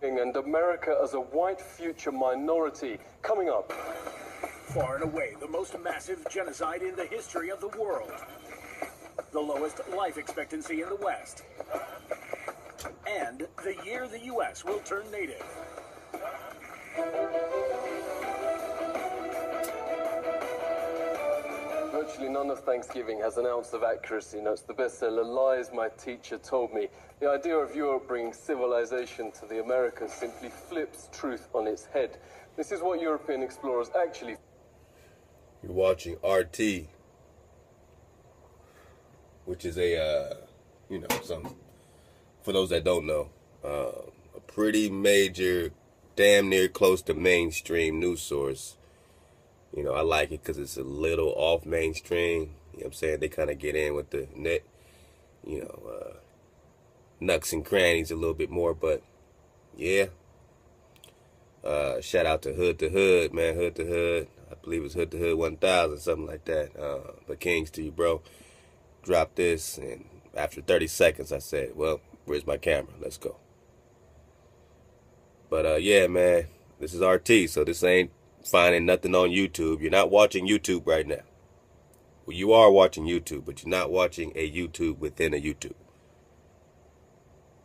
And America as a white future minority. Coming up. Far and away the most massive genocide in the history of the world. The lowest life expectancy in the West. And the year the U.S. will turn native. Virtually none of Thanksgiving has an ounce of accuracy, notes the bestseller Lies My Teacher Told Me. The idea of Europe bringing civilization to the Americas simply flips truth on its head. This is what European explorers actually... You're watching RT, which is a, for those that don't know, a pretty major, damn near close to mainstream news source. You know, I like it because it's a little off mainstream. You know what I'm saying? They kind of get in with the net, nooks and crannies a little bit more. But, yeah. Shout out to Hood, man. Hood to Hood. I believe it's Hood to Hood 1000, something like that. But Kings to you, bro. Dropped this, and after 30 seconds, I said, well, where's my camera? Let's go. But, yeah, man. This is RT, so this ain't finding nothing on YouTube. You're not watching YouTube right now. Well, you are watching YouTube, but you're not watching a YouTube within a YouTube.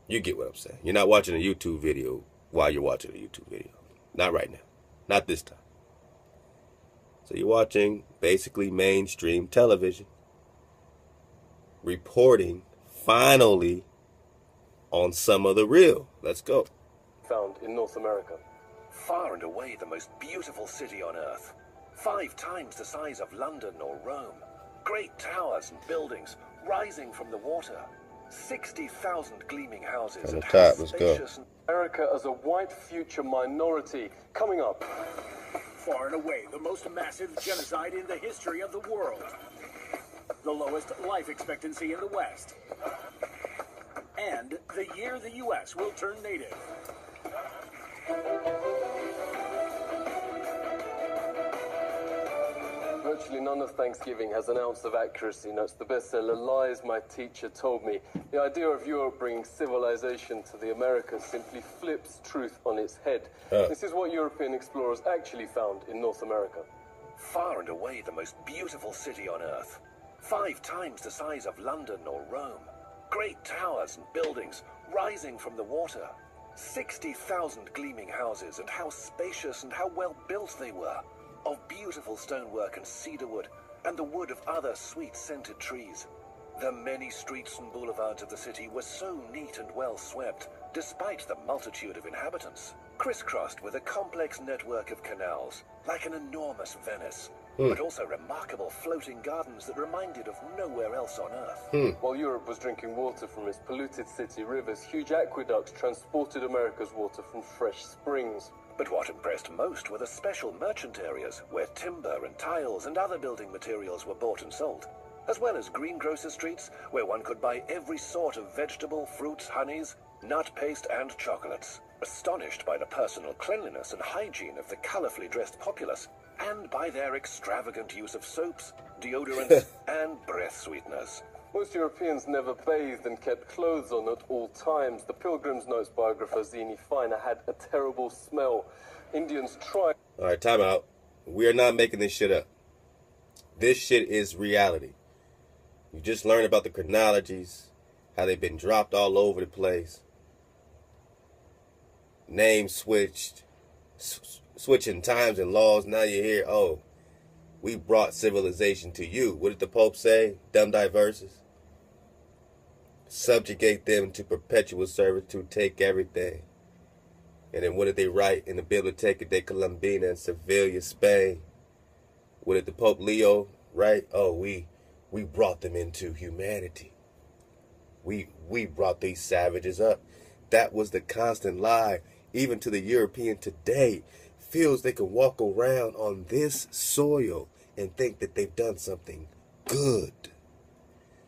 You get what I'm saying. You're not watching a YouTube video while you're watching a YouTube video. Not right now. Not this time. So you're watching basically mainstream television reporting finally on some of the real. Let's go. Found in North America. Far and away the most beautiful city on earth. 5 times the size of London or Rome. Great towers and buildings rising from the water. 60,000 gleaming houses. On the and top, let's go. America as a white future minority. Coming up. Far and away the most massive genocide in the history of the world. The lowest life expectancy in the West. And the year the U.S. will turn native. Virtually none of Thanksgiving has an ounce of accuracy, notes the bestseller Lies My Teacher Told Me. The idea of Europe bringing civilization to the Americas simply flips truth on its head. This is what European explorers actually found in North America. Far and away the most beautiful city on earth. 5 times the size of London or Rome. Great towers and buildings rising from the water. 60,000 gleaming houses, and how spacious and how well built they were. Of beautiful stonework and cedar wood, and the wood of other sweet-scented trees. The many streets and boulevards of the city were so neat and well swept, despite the multitude of inhabitants, crisscrossed with a complex network of canals, like an enormous Venice, but also remarkable floating gardens that reminded of nowhere else on Earth. While Europe was drinking water from its polluted city rivers, huge aqueducts transported America's water from fresh springs. But what impressed most were the special merchant areas where timber and tiles and other building materials were bought and sold, as well as greengrocer streets where one could buy every sort of vegetable, fruits, honeys, nut paste and chocolates. Astonished by the personal cleanliness and hygiene of the colorfully dressed populace, and by their extravagant use of soaps, deodorants, and breath sweeteners. Most Europeans never bathed and kept clothes on at all times. The Pilgrim's Notes biographer Zini Feiner had a terrible smell. Indians tried... All right, time out. We are not making this shit up. This shit is reality. You just learned about the chronologies, how they've been dropped all over the place. Names switched, switching times and laws. Now you hear, oh, we brought civilization to you. What did the Pope say? Dumb diverses. Subjugate them to perpetual servitude, take everything. And then what did they write in the Biblioteca de Colombina in Sevilla, Spain? What did the Pope Leo write? Oh, we brought them into humanity. We brought these savages up. That was the constant lie. Even to the European today, feels they can walk around on this soil and think that they've done something good.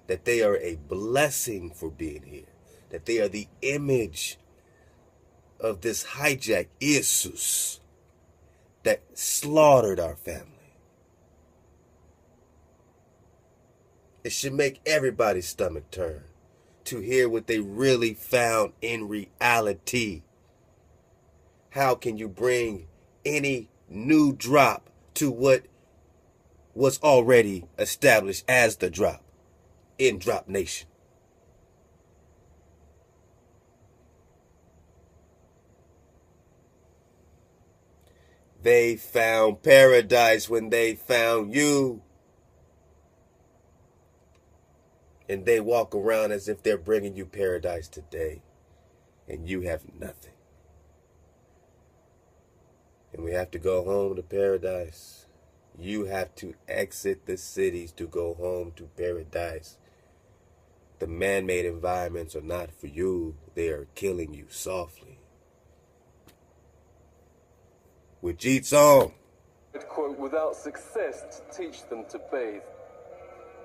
That they are a blessing for being here. That they are the image of this hijacked Jesus that slaughtered our family. It should make everybody's stomach turn to hear what they really found in reality. how can you bring any new drop to what was already established as the drop in Drop Nation? They found paradise when they found you. And they walk around as if they're bringing you paradise today. And you have nothing. And we have to go home to paradise. You have to exit the cities to go home to paradise. The man-made environments are not for you. They are killing you softly. With Jeets on. Quote, without success to teach them to bathe.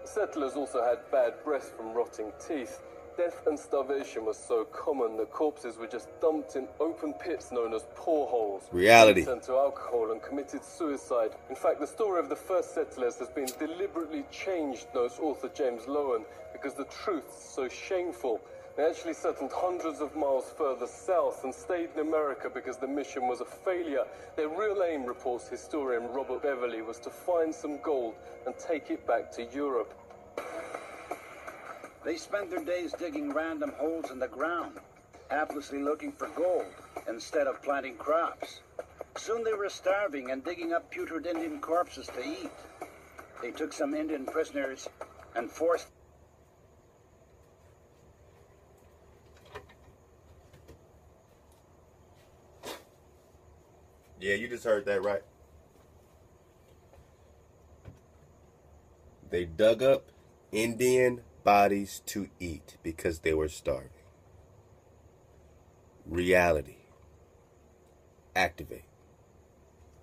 Settlers also had bad breath from rotting teeth. Death and starvation was so common that corpses were just dumped in open pits known as poreholes. Reality. Turned to alcohol and committed suicide. In fact, the story of the first settlers has been deliberately changed, notes author James Lowen, because the truth's so shameful. They actually settled hundreds of miles further south and stayed in America because the mission was a failure. Their real aim, reports historian Robert Beverly, was to find some gold and take it back to Europe. They spent their days digging random holes in the ground, haplessly looking for gold instead of planting crops. Soon they were starving and digging up putrid Indian corpses to eat. They took some Indian prisoners and forced Yeah, you just heard that right. They dug up Indian bodies to eat because they were starving. Reality. Activate.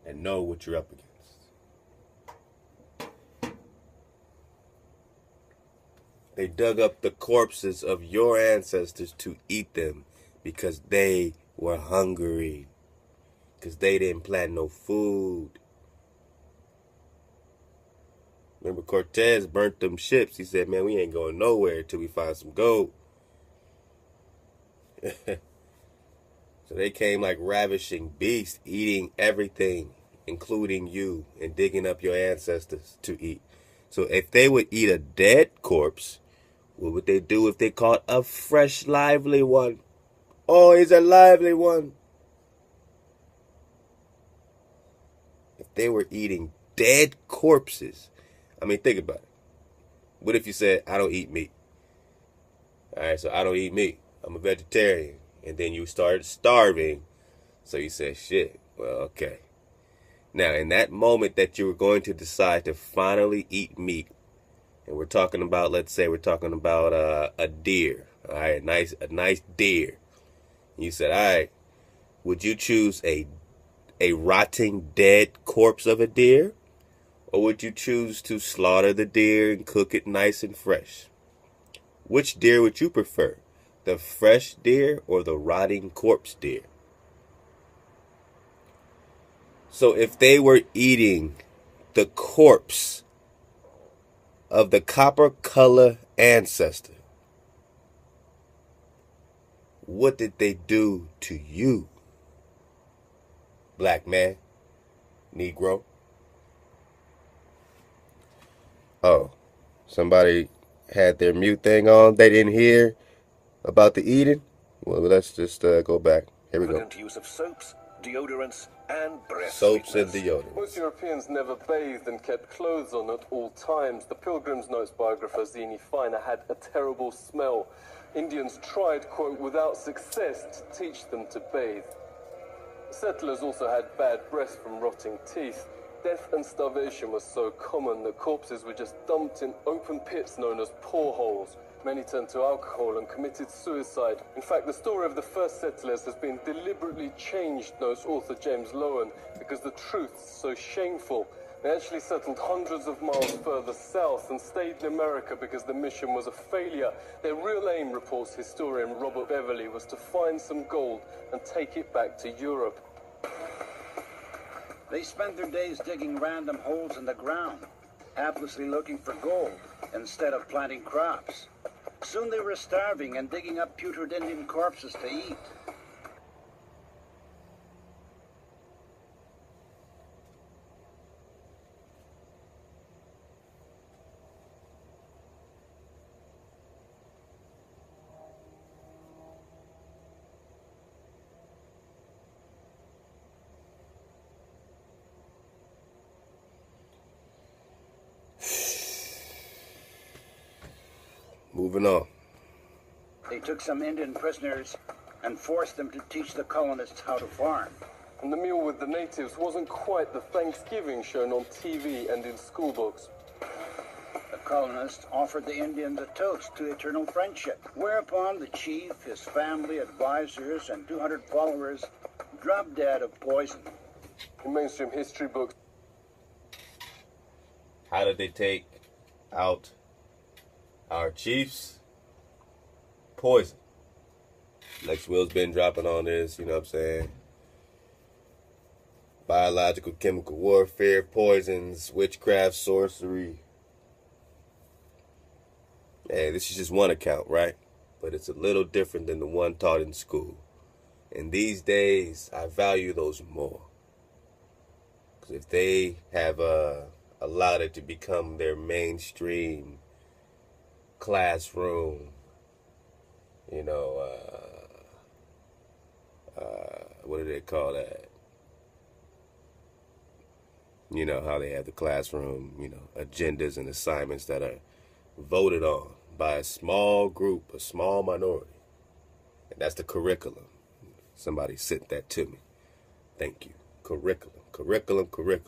And know what you're up against. They dug up the corpses of your ancestors to eat them because they were hungry. Because they didn't plant no food. Remember, Cortez burnt them ships. He said, man, we ain't going nowhere until we find some gold. So they came like ravishing beasts, eating everything, including you, and digging up your ancestors to eat. So if they would eat a dead corpse, what would they do if they caught a fresh, lively one? Oh, he's a lively one. If they were eating dead corpses, I mean, think about it. What if you said, I don't eat meat? All right, so I don't eat meat. I'm a vegetarian. And then you started starving. So you said, shit, well, okay. Now, in that moment that you were going to decide to finally eat meat, and we're talking about, let's say we're talking about a deer. All right, a nice deer. You said, all right, would you choose a rotting dead corpse of a deer? Or would you choose to slaughter the deer and cook it nice and fresh? Which deer would you prefer? The fresh deer or the rotting corpse deer? So if they were eating the corpse of the copper color ancestor, what did they do to you? Black man, Negro. Oh, somebody had their mute thing on. They didn't hear about the eating. Well, let's just go back. Here we go. Use of soaps, deodorants, and breath Soaps and sweeteners. deodorants. Most Europeans never bathed and kept clothes on at all times. The Pilgrim's Notes biographer Zini Feiner had a terrible smell. Indians tried, quote, without success to teach them to bathe. Settlers also had bad breath from rotting teeth. Death and starvation was so common that corpses were just dumped in open pits known as poreholes. Many turned to alcohol and committed suicide. In fact, the story of the first settlers has been deliberately changed, notes author James Lowen, because the truth's so shameful. They actually settled hundreds of miles further south and stayed in America because the mission was a failure. Their real aim, reports historian Robert Beverly, was to find some gold and take it back to Europe. They spent their days digging random holes in the ground, haplessly looking for gold instead of planting crops. Soon they were starving and digging up putrid Indian corpses to eat. Moving on. They took some Indian prisoners and forced them to teach the colonists how to farm. And the meal with the natives wasn't quite the Thanksgiving shown on TV and in school books. The colonists offered the Indians a toast to eternal friendship, whereupon the chief, his family, advisors, and 200 followers dropped dead of poison. In mainstream history books, how did they take out our chiefs? Poison. Lex Will's been dropping on this, you know what I'm saying? Biological, chemical warfare, poisons, witchcraft, sorcery. Hey, this is just one account, right? But it's a little different than the one taught in school. And these days, I value those more. Because if they have allowed it to become their mainstream classroom, you know, what do they call that? You know, how they have the classroom, you know, agendas and assignments that are voted on by a small group, a small minority. And that's the curriculum. Somebody sent that to me. Thank you. Curriculum. You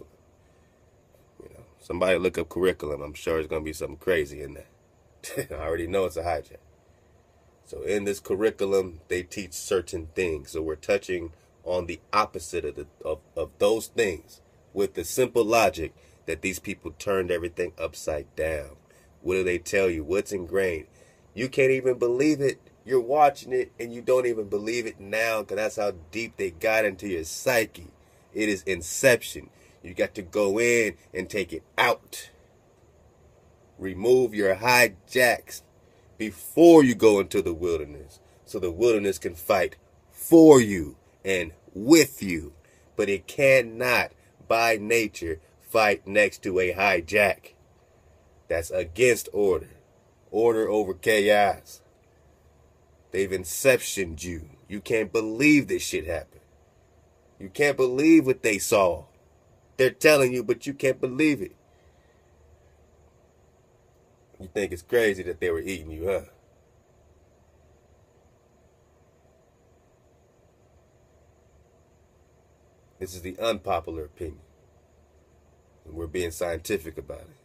know, somebody look up curriculum. I'm sure it's going to be something crazy in that. I already know it's a hijack. So in this curriculum, they teach certain things. So we're touching on the opposite of those things with the simple logic that these people turned everything upside down. What do they tell you? What's ingrained? You can't even believe it. You're watching it and you don't even believe it now because that's how deep they got into your psyche. It is inception. You got to go in and take it out. Remove your hijacks before you go into the wilderness so the wilderness can fight for you and with you. But it cannot, by nature, fight next to a hijack. That's against order. Order over chaos. They've inceptioned you. You can't believe this shit happened. You can't believe what they saw. They're telling you, but you can't believe it. You think it's crazy that they were eating you, huh? This is the unpopular opinion. And we're being scientific about it.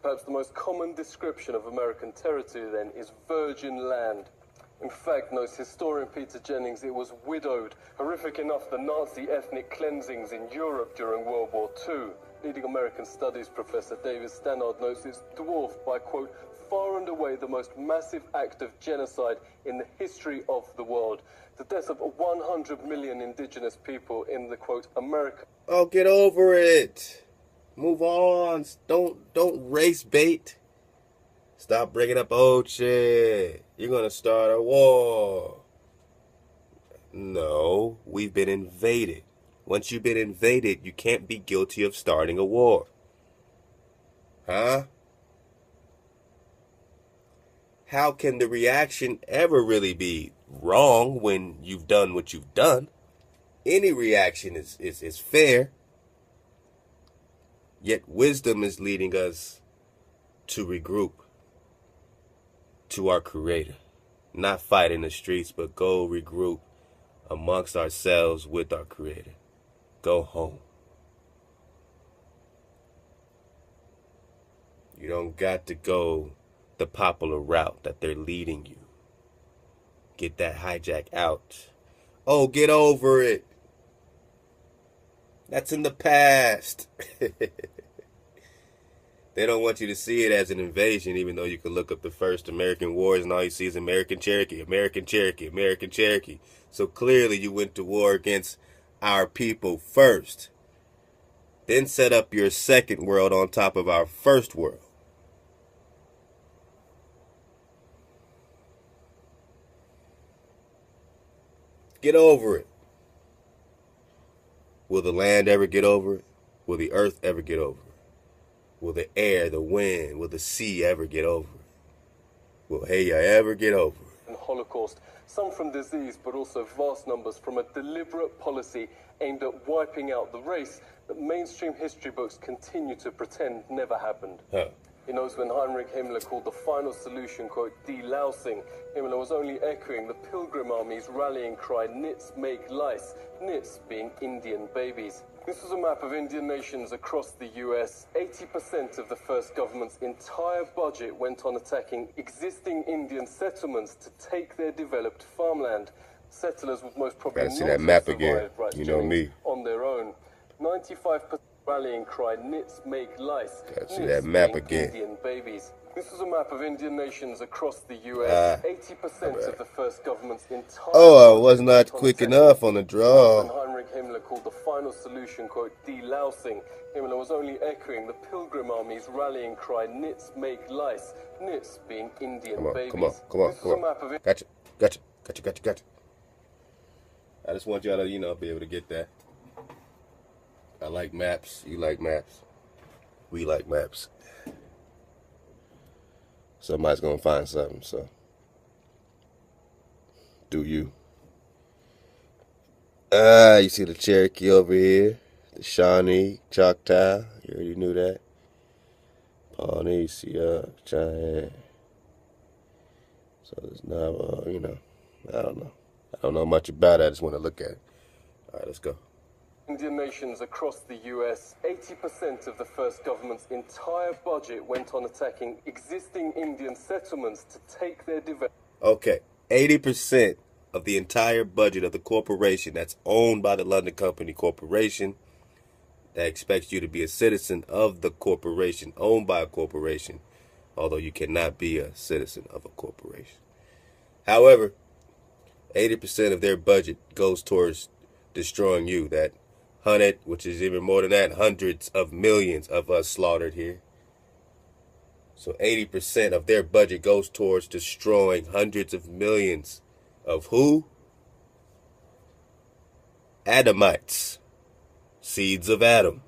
Perhaps the most common description of American territory then is virgin land. In fact, notes historian Peter Jennings, it was widowed, horrific enough the Nazi ethnic cleansings in Europe during World War II. Leading American studies professor David Stannard notes it's dwarfed by, quote, far and away the most massive act of genocide in the history of the world. The death of 100 million indigenous people in the, quote, America. Oh, get over it. Move on. Don't race bait. Stop bringing up old shit. You're going to start a war. No, we've been invaded. Once you've been invaded, you can't be guilty of starting a war. Huh? How can the reaction ever really be wrong when you've done what you've done? Any reaction is fair. Yet wisdom is leading us to regroup to our Creator. Not fight in the streets, but go regroup amongst ourselves with our Creator. Go home. You don't got to go the popular route that they're leading you. Get that hijack out. Oh, get over it. That's in the past. They don't want you to see it as an invasion, even though you can look up the first American wars and all you see is American Cherokee, American Cherokee, American Cherokee. So clearly you went to war against our people first. Then set up your second world on top of our first world. Get over it. Will the land ever get over it? Will the earth ever get over it? Will the air, the wind, will the sea ever get over it? Will Heya ever get over it? And Holocaust, some from disease, but also vast numbers from a deliberate policy aimed at wiping out the race that mainstream history books continue to pretend never happened. Huh. He knows when Heinrich Himmler called the final solution, quote, delousing, Himmler was only echoing the Pilgrim Army's rallying cry, nits make lice, nits being Indian babies. This was a map of Indian nations across the US. 80% of the first government's entire budget went on attacking existing Indian settlements to take their developed farmland. Settlers would most probably Gotta see not that have map survived, again. writes You know Jennings, me. on their own. 95% rallying cry, nits make lice. Gotta see nits that map being again. Indian babies. This was a map of Indian nations across the US. 80% right. of the first government's entire Oh, I was not budget went on quick attacking enough on the when draw. Heinrich Himmler called the final solution, quote, delousing, Himmler was only echoing the Pilgrim Army's rallying cry, nits make lice, nits being Indian Come on, babies. come on, come on, This come was a on. map of Gotcha. I just want y'all to, be able to get that. I like maps. You like maps. We like maps. Somebody's gonna find something, so do you. You see the Cherokee over here, the Shawnee, Choctaw. You already knew that. Pawnee, Cheyenne. So there's now, I don't know. I don't know much about it. I just want to look at it. All right, let's go. Indian nations across the US. 80% of the first government's entire budget went on attacking existing Indian settlements to take their development. Okay, 80% of the entire budget of the corporation that's owned by the London Company Corporation, that expects you to be a citizen of the corporation, owned by a corporation, although you cannot be a citizen of a corporation. However, 80% of their budget goes towards destroying you. That 100, which is even more than that, hundreds of millions of us slaughtered here. So 80% of their budget goes towards destroying hundreds of millions of who? Adamites. Seeds of Adam.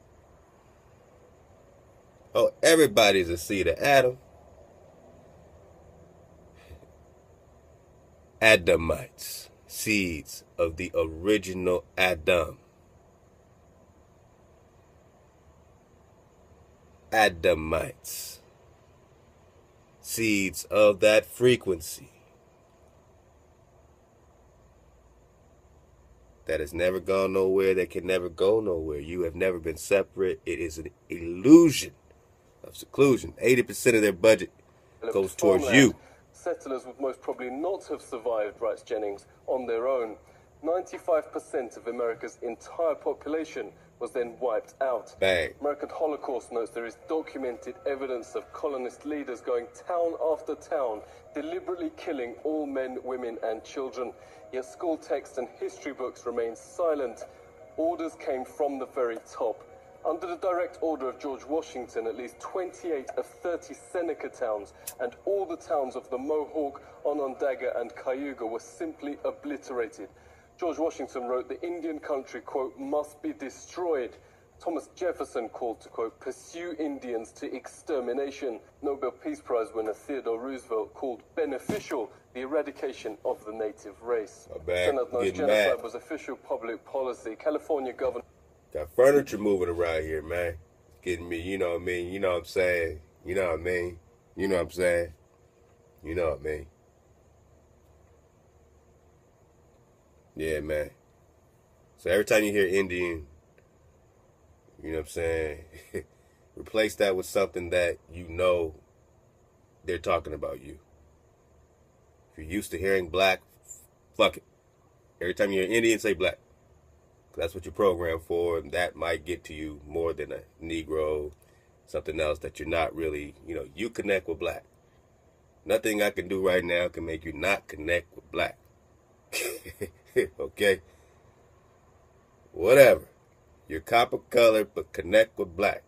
Oh, everybody's a seed of Adam. Adamites. Seeds of the original Adam. Adamites. Seeds of that frequency that has never gone nowhere, that can never go nowhere. You have never been separate. It is an illusion of seclusion. 80% of their budget goes towards you. Settlers would most probably not have survived, writes Jennings, on their own. 95% of America's entire population was then wiped out. Bang. American Holocaust notes there is documented evidence of colonist leaders going town after town, deliberately killing all men, women, and children. Yet school texts and history books remain silent. Orders came from the very top. Under the direct order of George Washington, at least 28 of 30 Seneca towns and all the towns of the Mohawk, Onondaga, and Cayuga were simply obliterated. George Washington wrote, the Indian country, quote, must be destroyed. Thomas Jefferson called to, quote, pursue Indians to extermination. Nobel Peace Prize winner Theodore Roosevelt called beneficial the eradication of the native race. Senate knows genocide was official public policy. California governor... Got furniture moving around here, man. Getting me, you know what I mean? You know what I'm saying? You know what I mean? You know what I'm saying? You know what I mean? Yeah, man. So every time you hear Indian, you know what I'm saying? Replace that with something that you know they're talking about you. If you're used to hearing black, fuck it. Every time you hear Indian, say black. That's what you're programmed for, and that might get to you more than a Negro, something else that you're not really, you connect with black. Nothing I can do right now can make you not connect with black. Okay? Whatever. You're copper colored, but connect with black.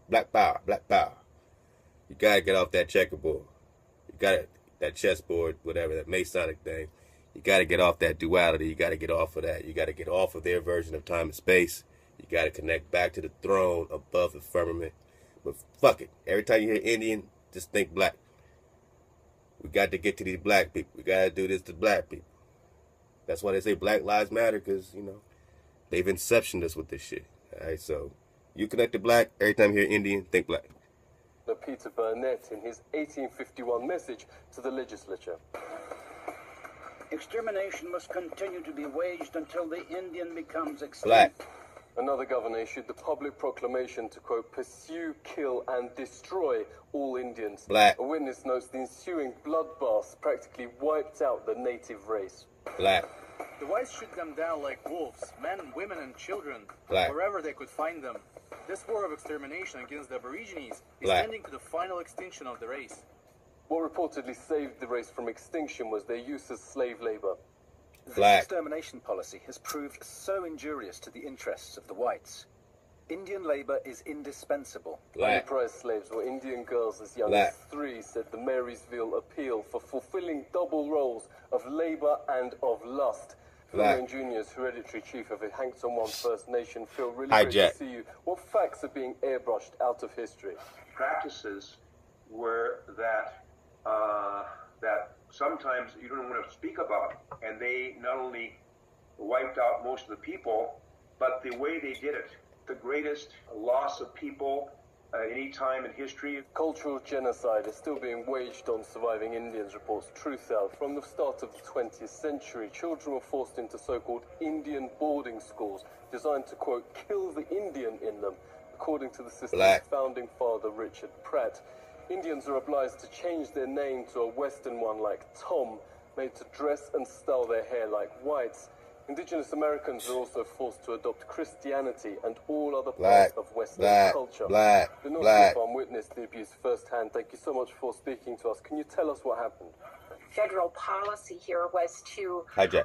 Black power, black power. You gotta get off that checkerboard. You gotta, that chessboard, whatever, that Masonic thing. You got to get off that duality. You got to get off of that. You got to get off of their version of time and space. You got to connect back to the throne above the firmament. But fuck it. Every time you hear Indian, just think black. We got to get to these black people. We got to do this to black people. That's why they say Black Lives Matter, because, they've inceptioned us with this shit. All right, so You connect to black, every time you hear Indian, think black. Peter Burnett in his 1851 message to the legislature. Extermination must continue to be waged until the Indian becomes extinct. Black. Another governor issued the public proclamation to, quote, pursue, kill, and destroy all Indians. Black. A witness notes the ensuing bloodbaths practically wiped out the native race. Black. The whites shoot them down like wolves, men, women, and children, Black. wherever they could find them. This war of extermination against the Aborigines is Black. ending to the final extinction of the race. What reportedly saved the race from extinction was their use as slave labor. Black. This extermination policy has proved so injurious to the interests of the whites. Indian labor is indispensable. Black. Underpriced slaves were Indian girls as young Black. as 3, said the Marysville Appeal, for fulfilling double roles of labor and of lust. Black. Florian Jr.'s hereditary chief of the Hankton One First Nation, Phil, really Hijack. great to see you. What facts are being airbrushed out of history? Practices were that that sometimes you don't want to speak about, and they not only wiped out most of the people, but the way they did it, the greatest loss of people any time in history. Cultural genocide is still being waged on surviving Indians, reports Truth Out. From the start of the 20th century, children were forced into so-called Indian boarding schools designed to, quote, kill the Indian in them, according to the system's Black. founding father, Richard Pratt. Indians are obliged to change their name to a Western one like Tom, made to dress and style their hair like whites. Indigenous Americans are also forced to adopt Christianity and all other Black. parts of Western Black. culture. Black. The North Black. Farm witnessed the abuse firsthand. Thank you so much for speaking to us. Can you tell us what happened? Federal policy here was to Hijack.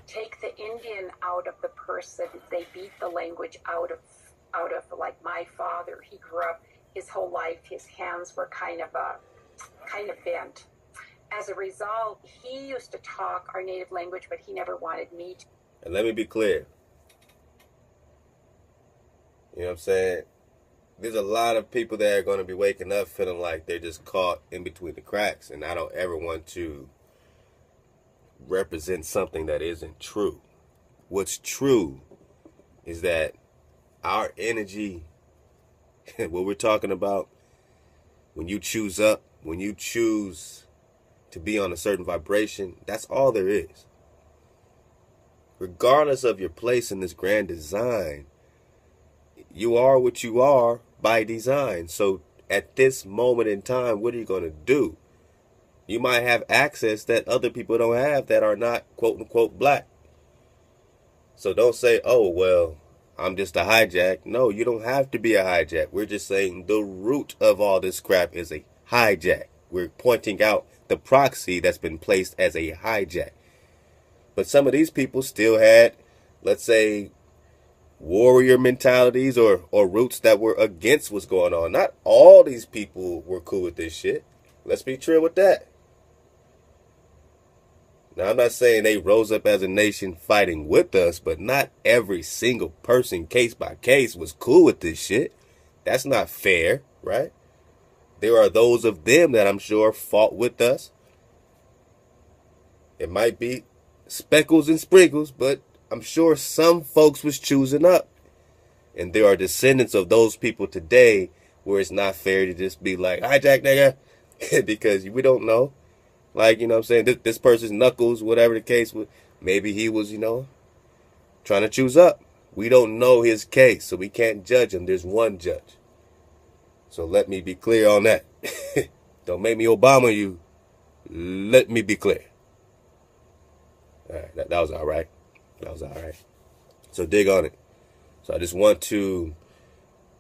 take the Indian out of the person. They beat the language out of like my father. He grew up his whole life. His hands were kind of bent. As a result, he used to talk our native language, but he never wanted me to. And let me be clear. You know what I'm saying? There's a lot of people that are going to be waking up feeling like they're just caught in between the cracks. And I don't ever want to represent something that isn't true. What's true is that our energy, what we're talking about, when you choose up, when you choose to be on a certain vibration, that's all there is. Regardless of your place in this grand design, you are what you are by design. So at this moment in time, what are you going to do? You might have access that other people don't have that are not quote unquote black. So don't say, oh, well, I'm just a hijack. No, you don't have to be a hijack. We're just saying the root of all this crap is a hijack. We're pointing out the proxy that's been placed as a hijack. But some of these people still had, let's say, warrior mentalities or roots that were against what's going on. Not all these people were cool with this shit. Let's be true with that. Now, I'm not saying they rose up as a nation fighting with us, but not every single person, case by case, was cool with this shit. That's not fair, right? There are those of them that I'm sure fought with us. It might be speckles and sprinkles, but I'm sure some folks was choosing up. And there are descendants of those people today where it's not fair to just be like, hijack, nigga, because we don't know. Like, you know what I'm saying? This person's knuckles, whatever the case was, maybe he was, trying to choose up. We don't know his case, so we can't judge him. There's one judge. So let me be clear on that. Don't make me Obama you. Let me be clear. All right, that was all right. That was all right. So dig on it. So I just want to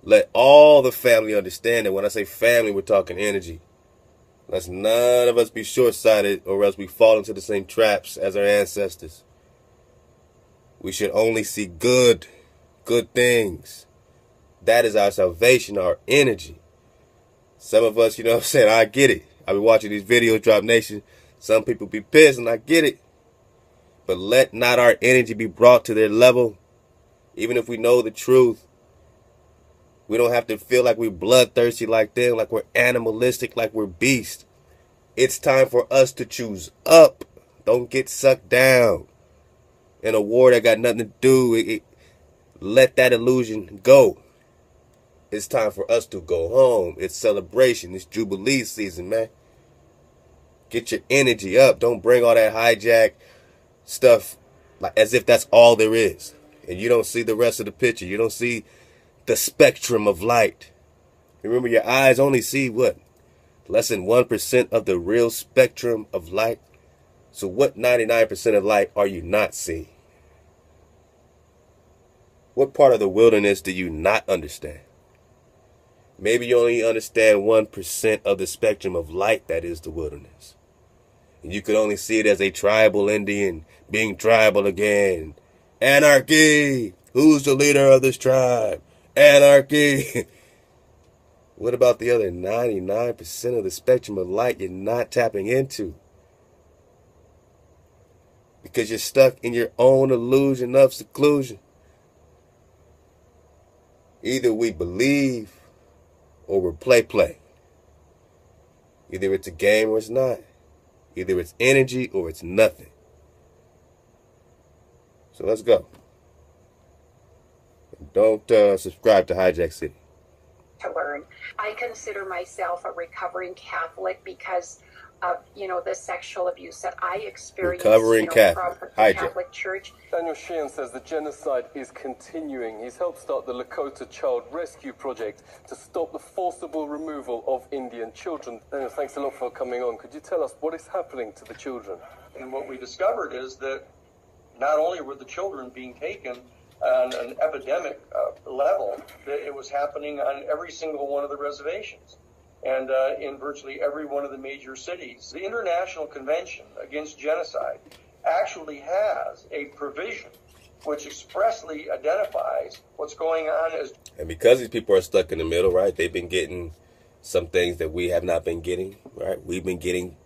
let all the family understand that when I say family, we're talking energy. Let's none of us be short-sighted or else we fall into the same traps as our ancestors. We should only see good things. That is our salvation, our energy. Some of us, I get it. I be watching these videos, Drop Nation. Some people be pissed, and I get it. But let not our energy be brought to their level. Even if we know the truth. We don't have to feel like we're bloodthirsty like them, like we're animalistic, like we're beasts. It's time for us to choose up. Don't get sucked down in a war that got nothing to do. let that illusion go. It's time for us to go home. It's celebration. It's Jubilee season, man. Get your energy up. Don't bring all that hijack stuff like as if that's all there is. And you don't see the rest of the picture. You don't see the spectrum of light. Remember, your eyes only see what? Less than 1% of the real spectrum of light. So what 99% of light are you not seeing? What part of the wilderness do you not understand? Maybe you only understand 1% of the spectrum of light that is the wilderness. And you could only see it as a tribal Indian being tribal again. Anarchy! Who's the leader of this tribe? Anarchy! What about the other 99% of the spectrum of light you're not tapping into? Because you're stuck in your own illusion of seclusion. Either we believe or we play. Either it's a game or it's not. Either it's energy or it's nothing. So let's go. Don't subscribe to Hijack City. To learn. I consider myself a recovering Catholic because of, the sexual abuse that I experienced Recovering from the Hijack. Catholic Church. Daniel Sheehan says the genocide is continuing. He's helped start the Lakota Child Rescue Project to stop the forcible removal of Indian children. Daniel, thanks a lot for coming on. Could you tell us what is happening to the children? And what we discovered is that not only were the children being taken on an epidemic level, that it was happening on every single one of the reservations and in virtually every one of the major cities. The International Convention Against Genocide actually has a provision which expressly identifies what's going on as... And because these people are stuck in the middle, right, they've been getting some things that we have not been getting, right? We've been getting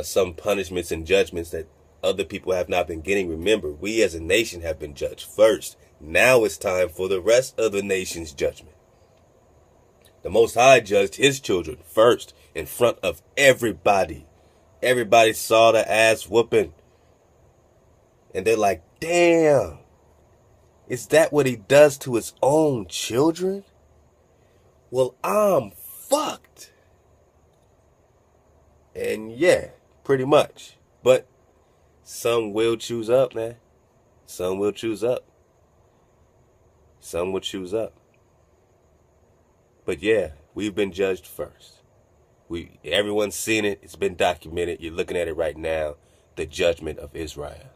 some punishments and judgments that other people have not been getting. Remember, we as a nation have been judged first. Now it's time for the rest of the nation's judgment. The Most High judged his children first in front of everybody. Everybody saw the ass whooping. And they're like, damn, is that what he does to his own children? Well, I'm fucked. And yeah, pretty much. But some will choose up, man. Some will choose up. Some will choose up. But yeah, we've been judged first. Everyone's seen it. It's been documented. You're looking at it right now. The judgment of Israel.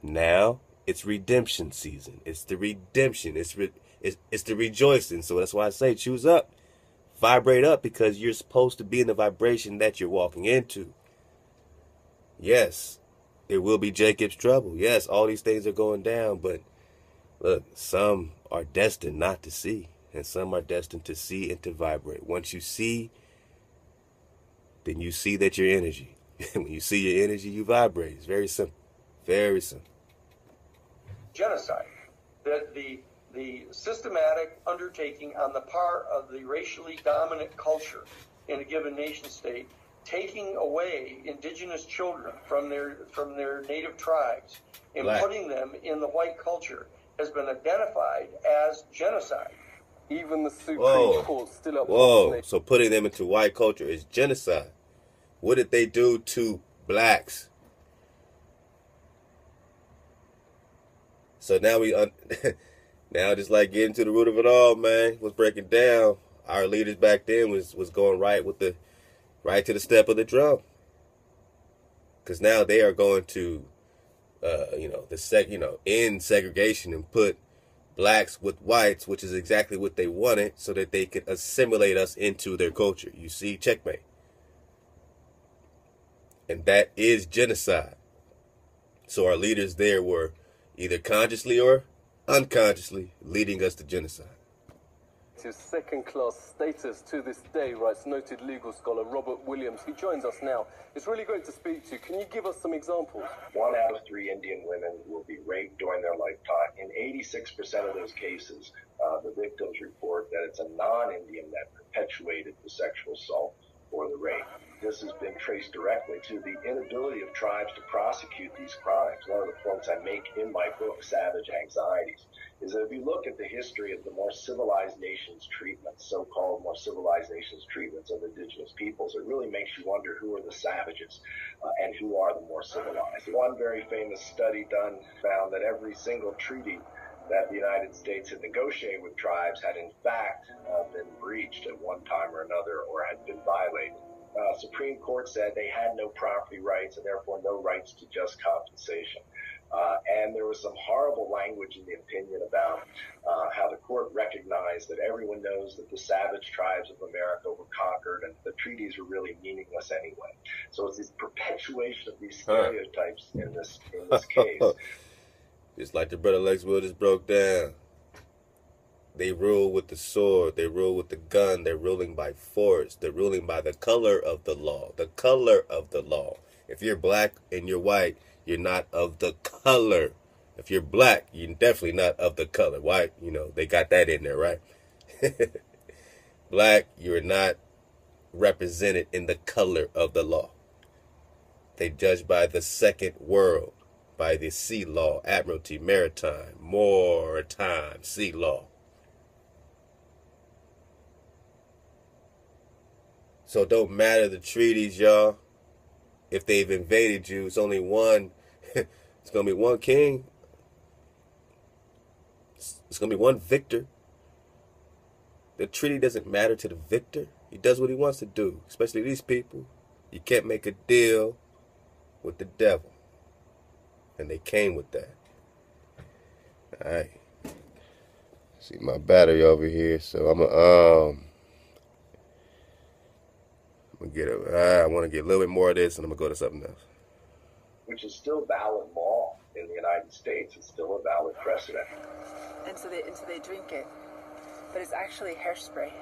Now it's redemption season. It's the redemption. It's the rejoicing. So that's why I say choose up. Vibrate up, because you're supposed to be in the vibration that you're walking into. Yes, it will be Jacob's trouble. Yes, all these things are going down. But look, some are destined not to see. And some are destined to see and to vibrate. Once you see, then you see that your energy. When you see your energy, you vibrate. It's very simple. Very simple. Genocide. That the systematic undertaking on the part of the racially dominant culture in a given nation state, taking away indigenous children from their native tribes and putting them in the white culture, has been identified as genocide. Even the Supreme Court still upholds. Whoa, so putting them into white culture is genocide. What did they do to blacks? So now now just like getting to the root of it all, man. Was breaking down. Our leaders back then was going right to the step of the drum. Because now they are going to, end segregation and put blacks with whites, which is exactly what they wanted, so that they could assimilate us into their culture. You see, checkmate. And that is genocide. So our leaders there were either consciously or unconsciously leading us to genocide. His second-class status to this day, writes noted legal scholar Robert Williams, who joins us now. It's really great to speak to you. Can you give us some examples? 1 out of 3 Indian women will be raped during their lifetime. In 86% of those cases, the victims report that it's a non-Indian that perpetuated the sexual assault. or the rape. This has been traced directly to the inability of tribes to prosecute these crimes. One of the points I make in my book, Savage Anxieties, is that if you look at the history of the more civilized nations' treatments, so-called more civilized nations' treatments of indigenous peoples, it really makes you wonder who are the savages and who are the more civilized. One very famous study done found that every single treaty that the United States had negotiated with tribes had in fact been breached at one time or another, or had been violated. Supreme Court said they had no property rights and therefore no rights to just compensation. And there was some horrible language in the opinion about how the court recognized that everyone knows that the savage tribes of America were conquered and the treaties were really meaningless anyway. So it's this perpetuation of these stereotypes in this case. Just like the brother Lex Will just broke down. They rule with the sword. They rule with the gun. They're ruling by force. They're ruling by the color of the law. The color of the law. If you're black and you're white, you're not of the color. If you're black, you're definitely not of the color. White, you know, they got that in there, right? Black, you're not represented in the color of the law. They judge by the second world, by the sea law, admiralty, maritime, sea law. So it don't matter the treaties, y'all. If they've invaded you, it's only one. It's going to be one king. It's going to be one victor. The treaty doesn't matter to the victor. He does what he wants to do, especially these people. You can't make a deal with the devil. And they came with that. All right. See my battery over here, so I'm going to get it. I want to get a little bit more of this, and I'm going to go to something else. Which is still valid law in the United States. It's still a valid precedent. And so they drink it, but it's actually hairspray.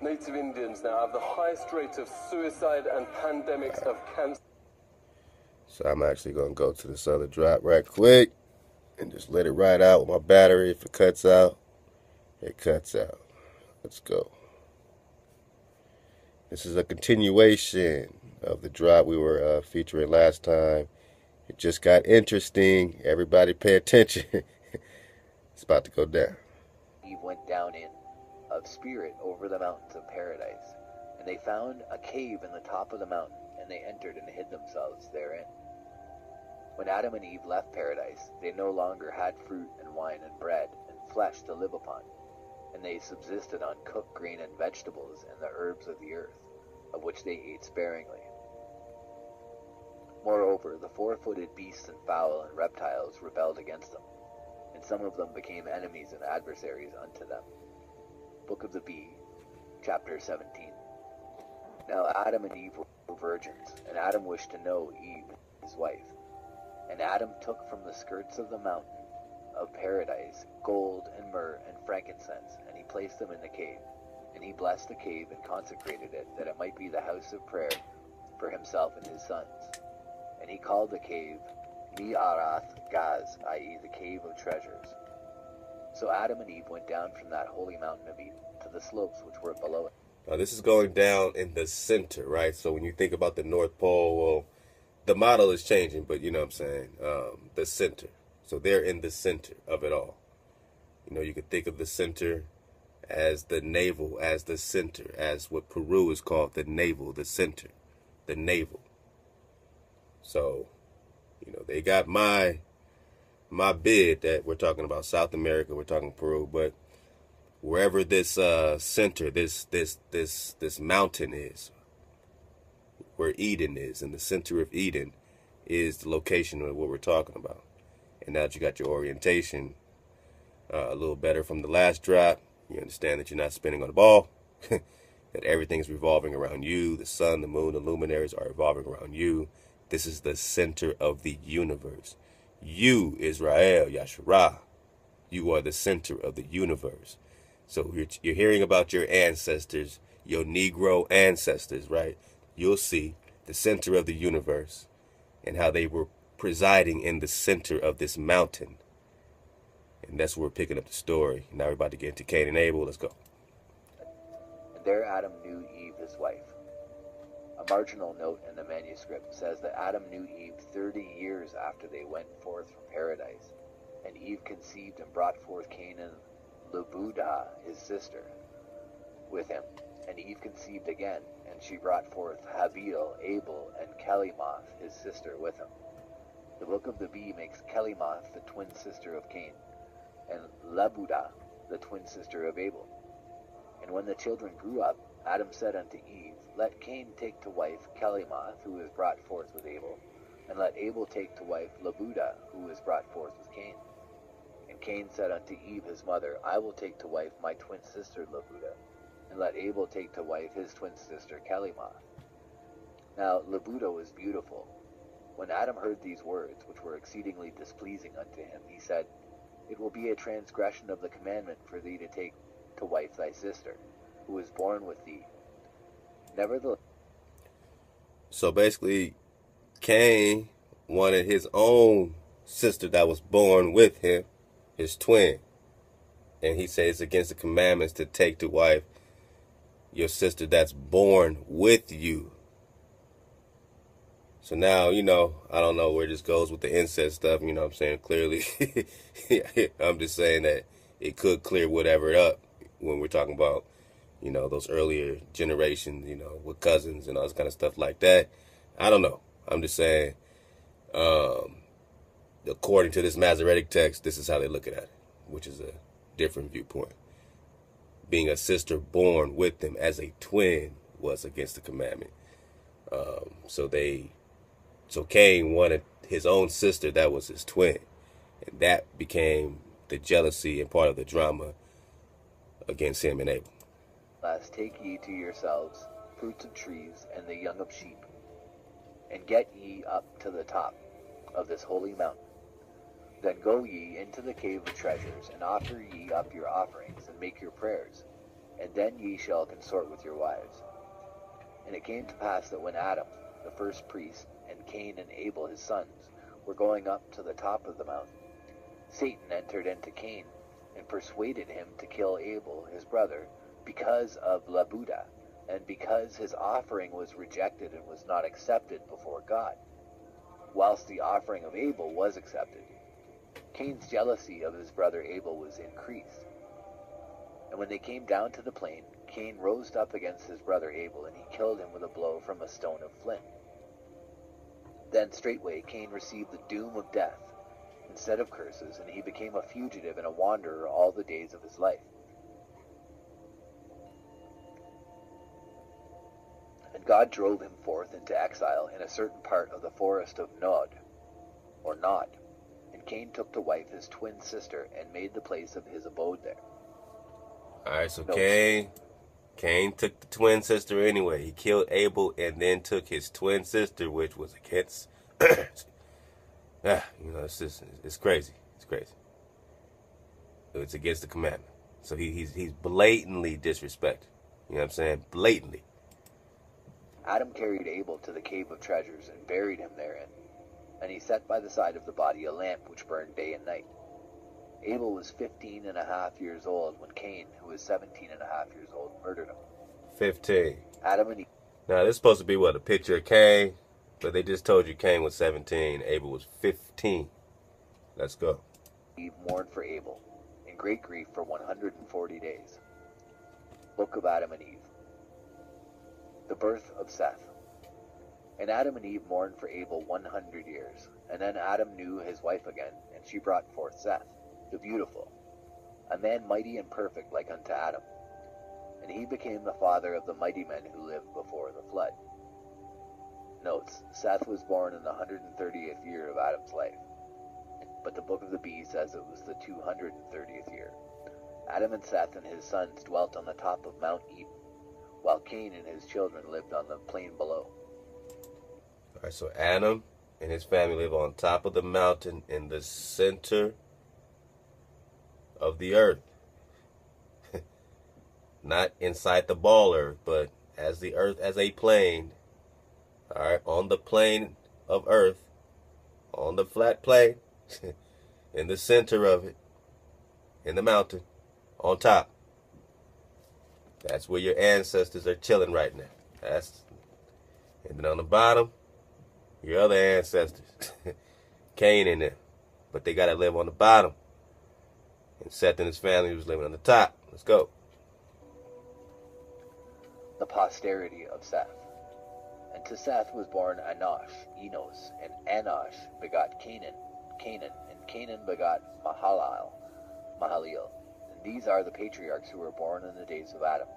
Native Indians now have the highest rate of suicide and pandemics of cancer. So I'm actually going to go to this other drop right quick and just let it ride out with my battery. If it cuts out, it cuts out. Let's go. This is a continuation of the drop we were featuring last time. It just got interesting. Everybody pay attention. It's about to go down. Eve went down in of spirit over the mountains of paradise, and they found a cave in the top of the mountain, and they entered and hid themselves therein. When Adam and Eve left paradise, they no longer had fruit and wine and bread and flesh to live upon, and they subsisted on cooked grain and vegetables and the herbs of the earth, of which they ate sparingly. Moreover, the four-footed beasts and fowl and reptiles rebelled against them, and some of them became enemies and adversaries unto them. Book of the Bee, chapter 17. Now Adam and Eve were virgins, and Adam wished to know Eve, his wife. And Adam took from the skirts of the mountain of paradise gold and myrrh and frankincense, and he placed them in the cave. And he blessed the cave and consecrated it, that it might be the house of prayer for himself and his sons. And he called the cave Me'arath Gaz, i.e. the cave of treasures. So Adam and Eve went down from that holy mountain of Eden to the slopes which were below it. Now this is going down in the center, right? So when you think about the North Pole, well, the model is changing, but you know what I'm saying, the center. So they're in the center of it all. You know, you could think of the center as the navel, as the center, as what Peru is called the navel, the center, the navel. So, you know, they got my bid that we're talking about South America, we're talking Peru, but wherever this center, this mountain is, where Eden is, in the center of Eden, is the location of what we're talking about. And now that you got your orientation a little better from the last drop, you understand that you're not spinning on the ball, that everything's revolving around you. The sun, the moon, the luminaries are revolving around you. This is the center of the universe. You, Israel, Yasharah, you are the center of the universe. So you're hearing about your ancestors, your Negro ancestors, right? You'll see the center of the universe and how they were presiding in the center of this mountain. And that's where we're picking up the story. Now we're about to get into Cain and Abel. Let's go. And there Adam knew Eve, his wife. marginal note in the manuscript says that Adam knew Eve 30 years after they went forth from paradise, and Eve conceived and brought forth Cain and Lebudah, his sister, with him. And Eve conceived again, and she brought forth Habil, Abel, and Kelimoth, his sister, with him. The Book of the Bee makes Kelimoth the twin sister of Cain, and Lebudah the twin sister of Abel. And when the children grew up, Adam said unto Eve, Let Cain take to wife Kelimoth, who is brought forth with Abel, and let Abel take to wife Lebudah, who is brought forth with Cain. And Cain said unto Eve his mother, I will take to wife my twin sister Lebudah, and let Abel take to wife his twin sister Kelimoth. Now Lebudah was beautiful. When Adam heard these words, which were exceedingly displeasing unto him, he said, It will be a transgression of the commandment for thee to take to wife thy sister, who is born with thee. Nevertheless. So basically, Cain wanted his own sister that was born with him, his twin. And he says it's against the commandments to take to wife your sister that's born with you. So now, I don't know where this goes with the incest stuff, what I'm saying? Clearly, I'm just saying that it could clear whatever up when we're talking about, those earlier generations, with cousins and all this kind of stuff like that. I don't know. I'm just saying, according to this Masoretic text, this is how they look at it, which is a different viewpoint. Being a sister born with them as a twin was against the commandment. So Cain wanted his own sister that was his twin. And that became the jealousy and part of the drama against him and Abel. Last take ye to yourselves fruits of trees and the young of sheep, and get ye up to the top of this holy mountain. Then go ye into the cave of treasures, and offer ye up your offerings, and make your prayers, and then ye shall consort with your wives. And it came to pass that when Adam, the first priest, and Cain and Abel his sons, were going up to the top of the mountain, Satan entered into Cain, and persuaded him to kill Abel his brother, because of Lebudah, and because his offering was rejected and was not accepted before God, whilst the offering of Abel was accepted. Cain's jealousy of his brother Abel was increased. And when they came down to the plain, Cain rose up against his brother Abel, and he killed him with a blow from a stone of flint. Then straightway Cain received the doom of death, instead of curses, and he became a fugitive and a wanderer all the days of his life. And God drove him forth into exile in a certain part of the forest of Nod, or Nod. And Cain took to wife his twin sister, and made the place of his abode there. Alright, so Cain took the twin sister anyway. He killed Abel and then took his twin sister, which was against... it's crazy. It's crazy. It's against the commandment. So he's blatantly disrespected. You know what I'm saying? Blatantly. Adam carried Abel to the cave of treasures and buried him therein. And he set by the side of the body a lamp which burned day and night. Abel was 15.5 years old when Cain, who was 17.5 years old, murdered him. 15. Adam and Eve. Now, this is supposed to be, a picture of Cain? But they just told you Cain was 17, Abel was 15. Let's go. Eve mourned for Abel, in great grief for 140 days. Book of Adam and Eve. The birth of Seth. And Adam and Eve mourned for Abel 100 years. And then Adam knew his wife again, and she brought forth Seth, the beautiful, a man mighty and perfect like unto Adam. And he became the father of the mighty men who lived before the flood. Notes, Seth was born in the 130th year of Adam's life. But the Book of the Bee says it was the 230th year. Adam and Seth and his sons dwelt on the top of Mount Eden, while Cain and his children lived on the plain below. Alright, so Adam and his family live on top of the mountain in the center of the earth. Not inside the ball earth, but as the earth as a plane. Alright, on the plane of earth, on the flat plane, in the center of it, in the mountain, on top. That's where your ancestors are chilling right now. And then on the bottom, your other ancestors. Cain in there. But they got to live on the bottom. And Seth and his family was living on the top. Let's go. The posterity of Seth. And to Seth was born Enosh, Enos, and Enosh begot Canaan, and Canaan begot Mahalalel. And these are the patriarchs who were born in the days of Adam,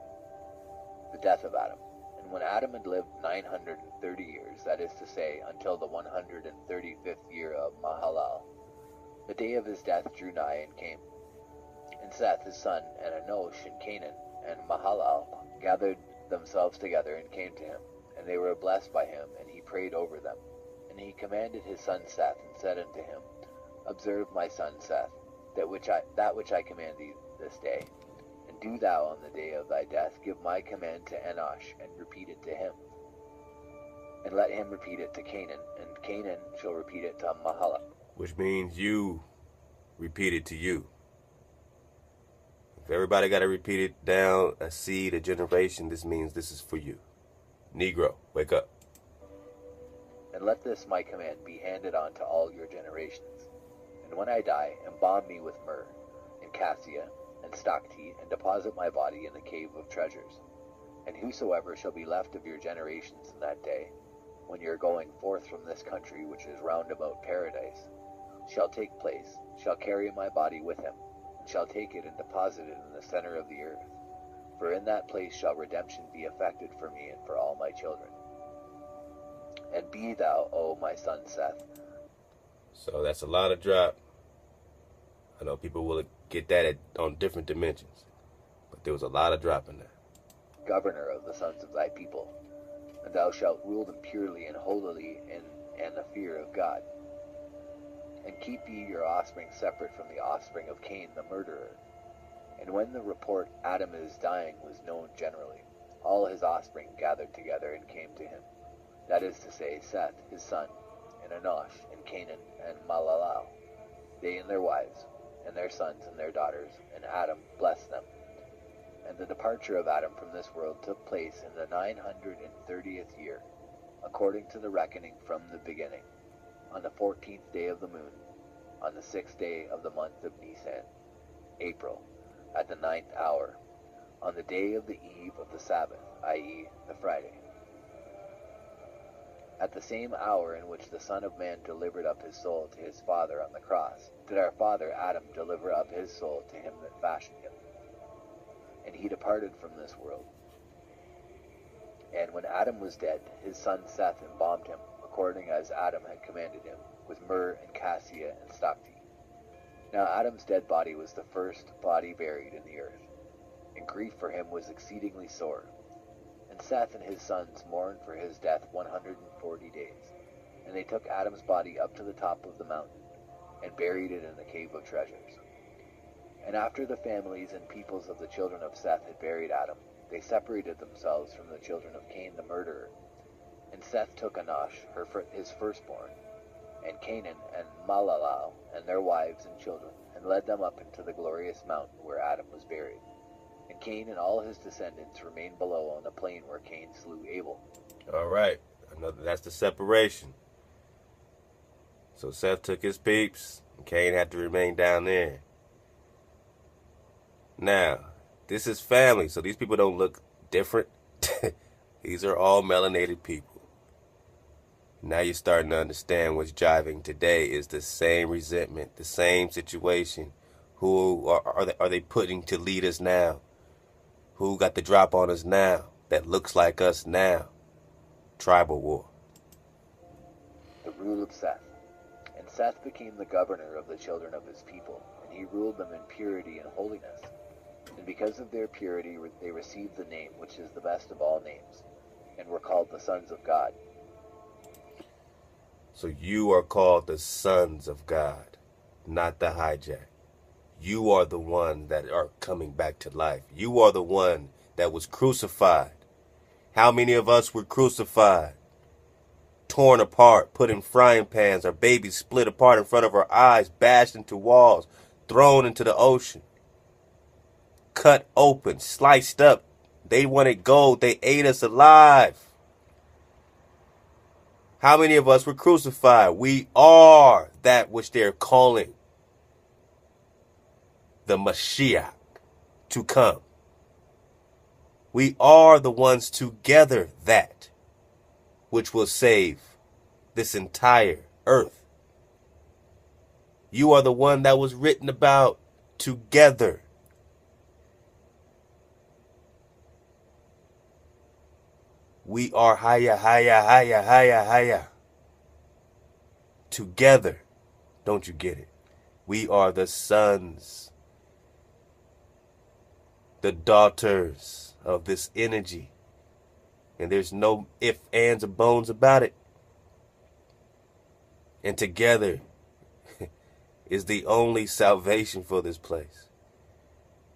the death of Adam. And when Adam had lived 930 years, that is to say, until the 135th year of Mahalalel, the day of his death drew nigh and came. And Seth, his son, and Enosh, and Canaan, and Mahalalel gathered themselves together and came to him. And they were blessed by him, and he prayed over them. And he commanded his son Seth, and said unto him, Observe, my son Seth, that which I command thee this day. And do thou on the day of thy death give my command to Enosh, and repeat it to him. And let him repeat it to Canaan, and Canaan shall repeat it to Mahalalel. Which means you repeat it to you. If everybody got to repeat it down a seed, a generation, this means this is for you. Negro, wake up. And let this my command be handed on to all your generations. And when I die, embalm me with myrrh, and cassia, and stocti, and deposit my body in the cave of treasures. And whosoever shall be left of your generations in that day, when you are going forth from this country which is round about paradise, shall take place, shall carry my body with him, and shall take it and deposit it in the center of the earth. For in that place shall redemption be effected for me and for all my children. And be thou, O my son Seth. So that's a lot of drop. I know people will get that on different dimensions, but there was a lot of drop in there. Governor of the sons of thy people, and thou shalt rule them purely and holily in the fear of God. And keep ye your offspring separate from the offspring of Cain the murderer. And when the report Adam is dying was known generally, all his offspring gathered together and came to him. That is to say, Seth, his son, and Enosh, and Canaan, and Mahalalel, they and their wives, and their sons and their daughters, and Adam blessed them. And the departure of Adam from this world took place in the 930th year, according to the reckoning from the beginning, on the 14th day of the moon, on the 6th day of the month of Nisan, April, at the 9th hour, on the day of the eve of the Sabbath, i.e., the Friday. At the same hour in which the Son of Man delivered up his soul to his Father on the cross, did our father Adam deliver up his soul to him that fashioned him. And he departed from this world. And when Adam was dead, his son Seth embalmed him, according as Adam had commanded him, with myrrh and cassia and stocti. Now Adam's dead body was the first body buried in the earth, and grief for him was exceedingly sore. And Seth and his sons mourned for his death 140 days. And they took Adam's body up to the top of the mountain, and buried it in the cave of treasures. And after the families and peoples of the children of Seth had buried Adam, they separated themselves from the children of Cain the murderer. And Seth took Enosh, his firstborn, and Canaan and Mahalalel, and their wives and children, and led them up into the glorious mountain where Adam was buried. And Cain and all his descendants remained below on the plain where Cain slew Abel. All right. That's the separation. So Seth took his peeps, and Cain had to remain down there. Now, this is family, so these people don't look different. These are all melanated people. Now you're starting to understand what's driving today is the same resentment, the same situation. Who are they putting to lead us now? Who got the drop on us now that looks like us now? Tribal war. The rule of Seth. And Seth became the governor of the children of his people, and he ruled them in purity and holiness. And because of their purity they received the name which is the best of all names, and were called the sons of God. So you are called the sons of God, not the hijack. You are the one that are coming back to life. You are the one that was crucified. How many of us were crucified? Torn apart, put in frying pans, our babies split apart in front of our eyes, bashed into walls, thrown into the ocean. Cut open, sliced up. They wanted gold. They ate us alive. How many of us were crucified? We are that which they're calling the Mashiach to come. We are the ones together that which will save this entire earth. You are the one that was written about together. We are haya, haya, haya, haya, haya. Together. Don't you get it? We are the sons, the daughters of this energy. And there's no ifs, ands, or bones about it. And together is the only salvation for this place.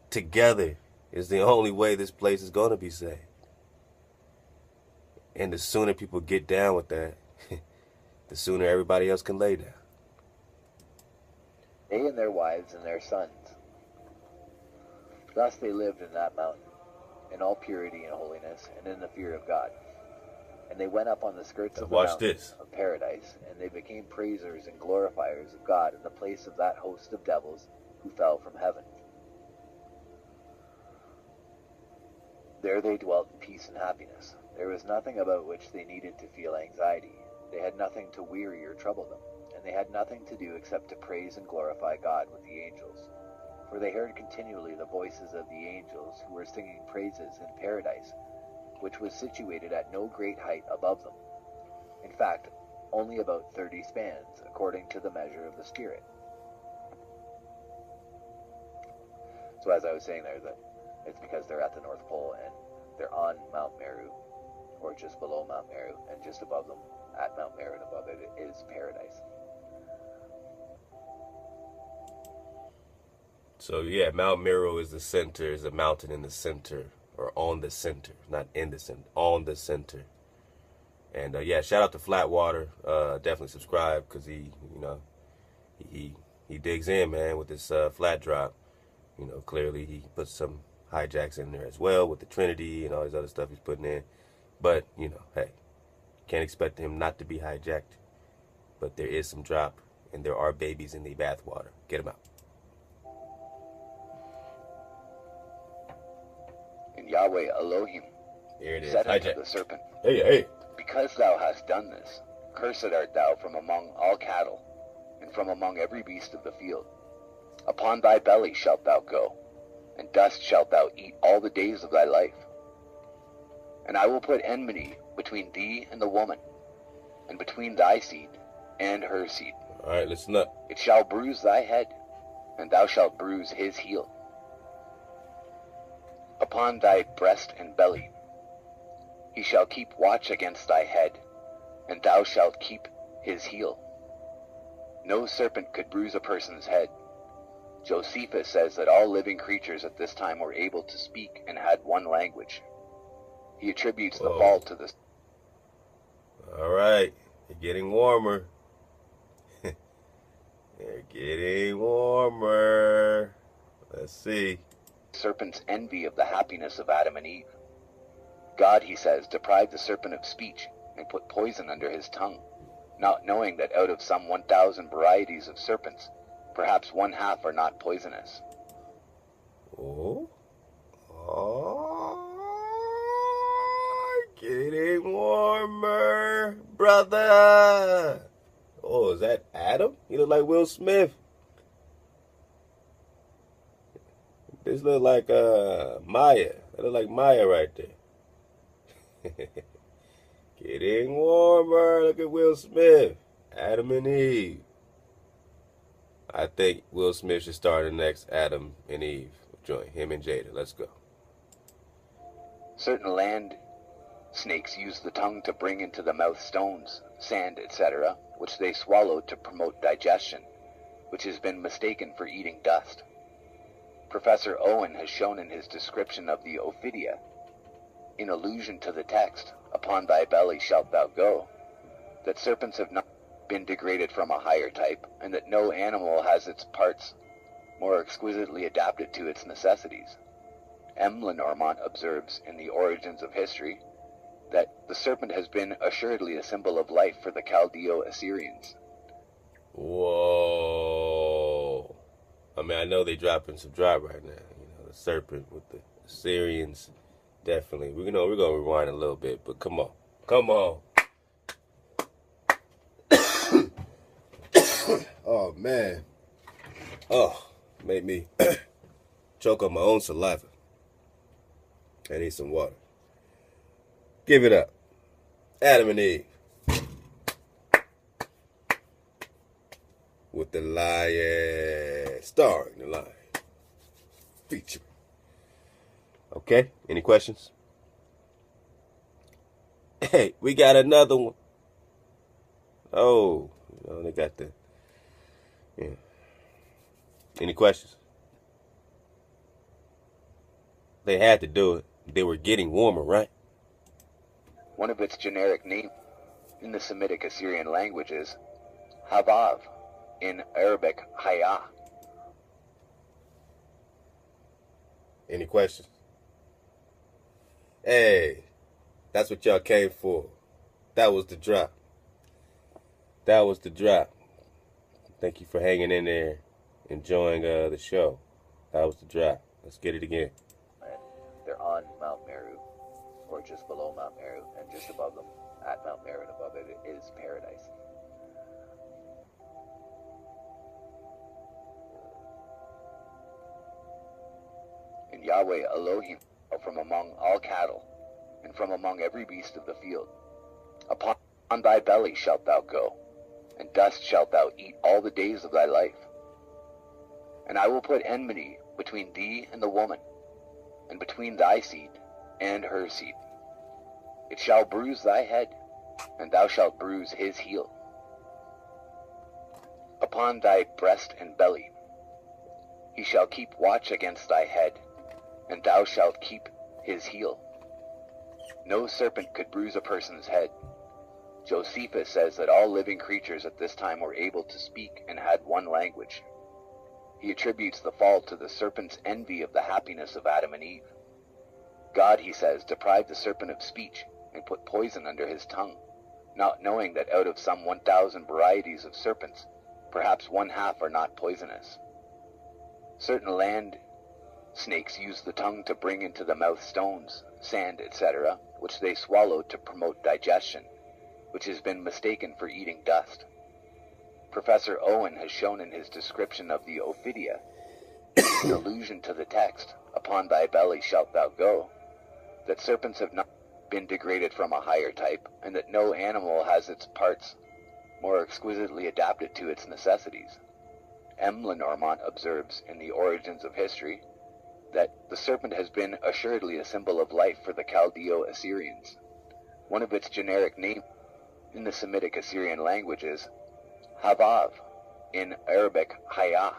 Together is the only way this place is going to be saved. And the sooner people get down with that, the sooner everybody else can lay down. They and their wives and their sons. Thus they lived in that mountain, in all purity and holiness, and in the fear of God. And they went up on the skirts of the mountain of paradise, and they became praisers and glorifiers of God in the place of that host of devils who fell from heaven. There they dwelt in peace and happiness. There was nothing about which they needed to feel anxiety. They had nothing to weary or trouble them, and they had nothing to do except to praise and glorify God with the angels. For they heard continually the voices of the angels who were singing praises in paradise, which was situated at no great height above them. In fact, only about 30 spans, according to the measure of the Spirit. So as I was saying there, that it's because they're at the North Pole and they're on Mount Meru, or just below Mount Meru, and just above them, at Mount Meru and above it, is paradise. So yeah, Mount Meru is the center, is a mountain in the center, or on the center, not in the center, on the center. And yeah, shout out to Flatwater. Definitely subscribe, because he digs in, man, with this flat drop. You know, clearly he puts some hijacks in there as well with the Trinity and all this other stuff he's putting in. But, you know, hey, can't expect him not to be hijacked. But there is some drop, and there are babies in the bathwater. Get them out. And Yahweh Elohim said unto the serpent, Hey. Because thou hast done this, cursed art thou from among all cattle, and from among every beast of the field. Upon thy belly shalt thou go, and dust shalt thou eat all the days of thy life. And I will put enmity between thee and the woman, and between thy seed and her seed. All right, listen up. It shall bruise thy head, and thou shalt bruise his heel. Upon thy breast and belly he shall keep watch against thy head, and thou shalt keep his heel. No serpent could bruise a person's head. Josephus says that all living creatures at this time were able to speak and had one language. He attributes the fall to this. All right, you're getting warmer. You're getting warmer. Let's see. Serpent's envy of the happiness of Adam and Eve. God, he says, deprived the serpent of speech and put poison under his tongue, not knowing that out of some 1,000 varieties of serpents, perhaps 1/2 are not poisonous. Oh, getting warmer, brother. Oh, is that Adam? You look like Will Smith. This look like Maya. That look like Maya right there. Getting warmer. Look at Will Smith. Adam and Eve. I think Will Smith should start the next Adam and Eve joint. Him and Jada. Let's go. Certain land snakes use the tongue to bring into the mouth stones, sand, etc., which they swallow to promote digestion, which has been mistaken for eating dust. Professor Owen has shown in his description of the Ophidia, in allusion to the text, upon thy belly shalt thou go, that serpents have not been degraded from a higher type, and that no animal has its parts more exquisitely adapted to its necessities. M. Lenormant observes in the Origins of History, that the serpent has been assuredly a symbol of life for the Chaldeo-Assyrians. Whoa. I mean, I know they dropping some drop right now. You know, the serpent with the Assyrians. Definitely. We're gonna rewind a little bit, but come on. Come on. Oh, man. Oh, made me choke on my own saliva. I need some water. Give it up. Adam and Eve. With the lion. Starring the lion. Feature. Okay, any questions? Hey, we got another one. Oh, you know, they got the... Yeah. Any questions? They had to do it. They were getting warmer, right? One of its generic names in the Semitic Assyrian language is Havav, in Arabic Hayah. Any questions? Hey, that's what y'all came for. That was the drop. That was the drop. Thank you for hanging in there, enjoying the show. That was the drop. Let's get it again. They're on Mount Meru, or just below Mount Meru, and just above them, at Mount Meru and above it, is paradise. And Yahweh Elohim from among all cattle, and from among every beast of the field. Upon thy belly shalt thou go, and dust shalt thou eat all the days of thy life. And I will put enmity between thee and the woman, and between thy seed and her seed. It shall bruise thy head, and thou shalt bruise his heel. Upon thy breast and belly he shall keep watch against thy head, and thou shalt keep his heel. No serpent could bruise a person's head. Josephus says that all living creatures at this time were able to speak and had one language. He attributes the fall to the serpent's envy of the happiness of Adam and Eve. God, he says, deprived the serpent of speech and put poison under his tongue, not knowing that out of some 1,000 varieties of serpents, perhaps 1/2 are not poisonous. Certain land snakes use the tongue to bring into the mouth stones, sand, etc., which they swallow to promote digestion, which has been mistaken for eating dust. Professor Owen has shown in his description of the Ophidia, in allusion to the text, upon thy belly shalt thou go, that serpents have not been degraded from a higher type, and that no animal has its parts more exquisitely adapted to its necessities. M. Lenormant observes in the Origins of History that the serpent has been assuredly a symbol of life for the Chaldeo-Assyrians. One of its generic names in the Semitic Assyrian language is Havav, in Arabic Hayah,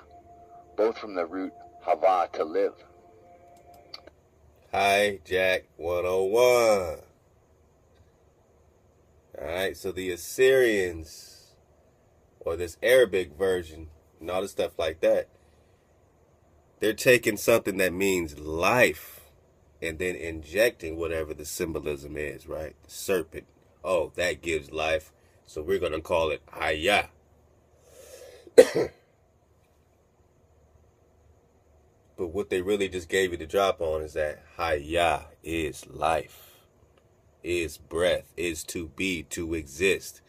both from the root Hava, to live. Hi, Jack 101. Alright, so the Assyrians, or this Arabic version, and all the stuff like that, they're taking something that means life and then injecting whatever the symbolism is, right? The serpent. Oh, that gives life, so we're going to call it Hayah. But what they really just gave you the drop on is that Hayah is life, is breath, is to be, to exist.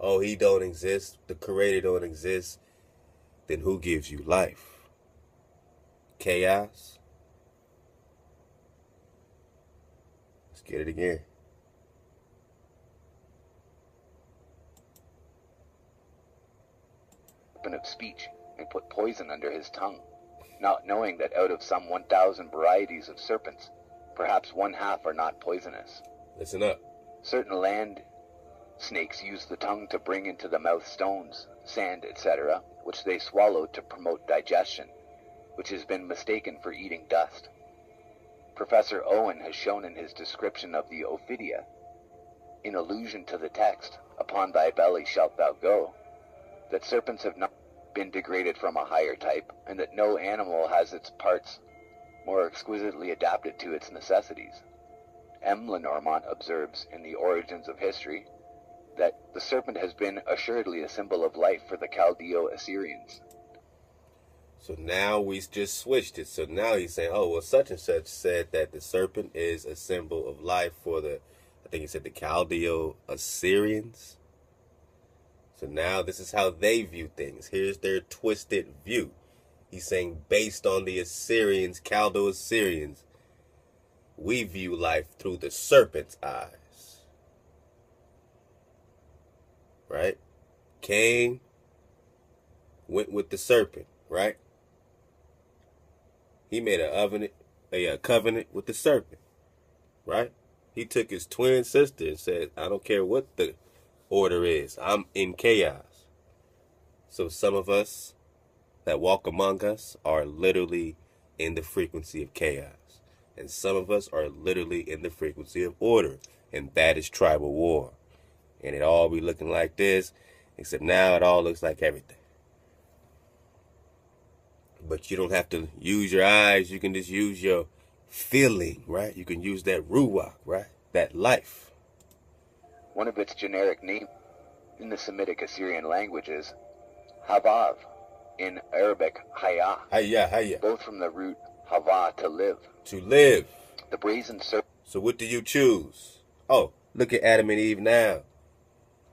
Oh, he don't exist, the creator don't exist, then who gives you life? Chaos? Let's get it again. Of speech and put poison under his tongue, not knowing that out of some 1,000 varieties of serpents, perhaps 1/2 are not poisonous. Listen up. Certain land snakes use the tongue to bring into the mouth stones, sand, etc., which they swallow to promote digestion, which has been mistaken for eating dust. Professor Owen has shown in his description of the Ophidia, in allusion to the text, upon thy belly shalt thou go, that serpents have not been degraded from a higher type, and that no animal has its parts more exquisitely adapted to its necessities. M. Lenormand observes in The Origins of History that the serpent has been assuredly a symbol of life for the Chaldeo-Assyrians. So now we just switched it. So now he's saying, oh, well, such and such said that the serpent is a symbol of life for the, I think he said the Chaldeo-Assyrians. So now this is how they view things. Here's their twisted view. He's saying based on the Assyrians, Chaldeo-Assyrians, we view life through the serpent's eyes. Right? Cain went with the serpent, right? He made a covenant with the serpent, right? He took his twin sister and said, I don't care what the order is. I'm in chaos. So some of us that walk among us are literally in the frequency of chaos. And some of us are literally in the frequency of order. And that is tribal war. And it all be looking like this, except now it all looks like everything. But you don't have to use your eyes. You can just use your feeling, right? You can use that ruach, right? That life. One of its generic names in the Semitic Assyrian language is Havav, in Arabic Hayah. Hayah. Both from the root Hava, to live. To live. The brazen serpent. So what do you choose? Oh, look at Adam and Eve now.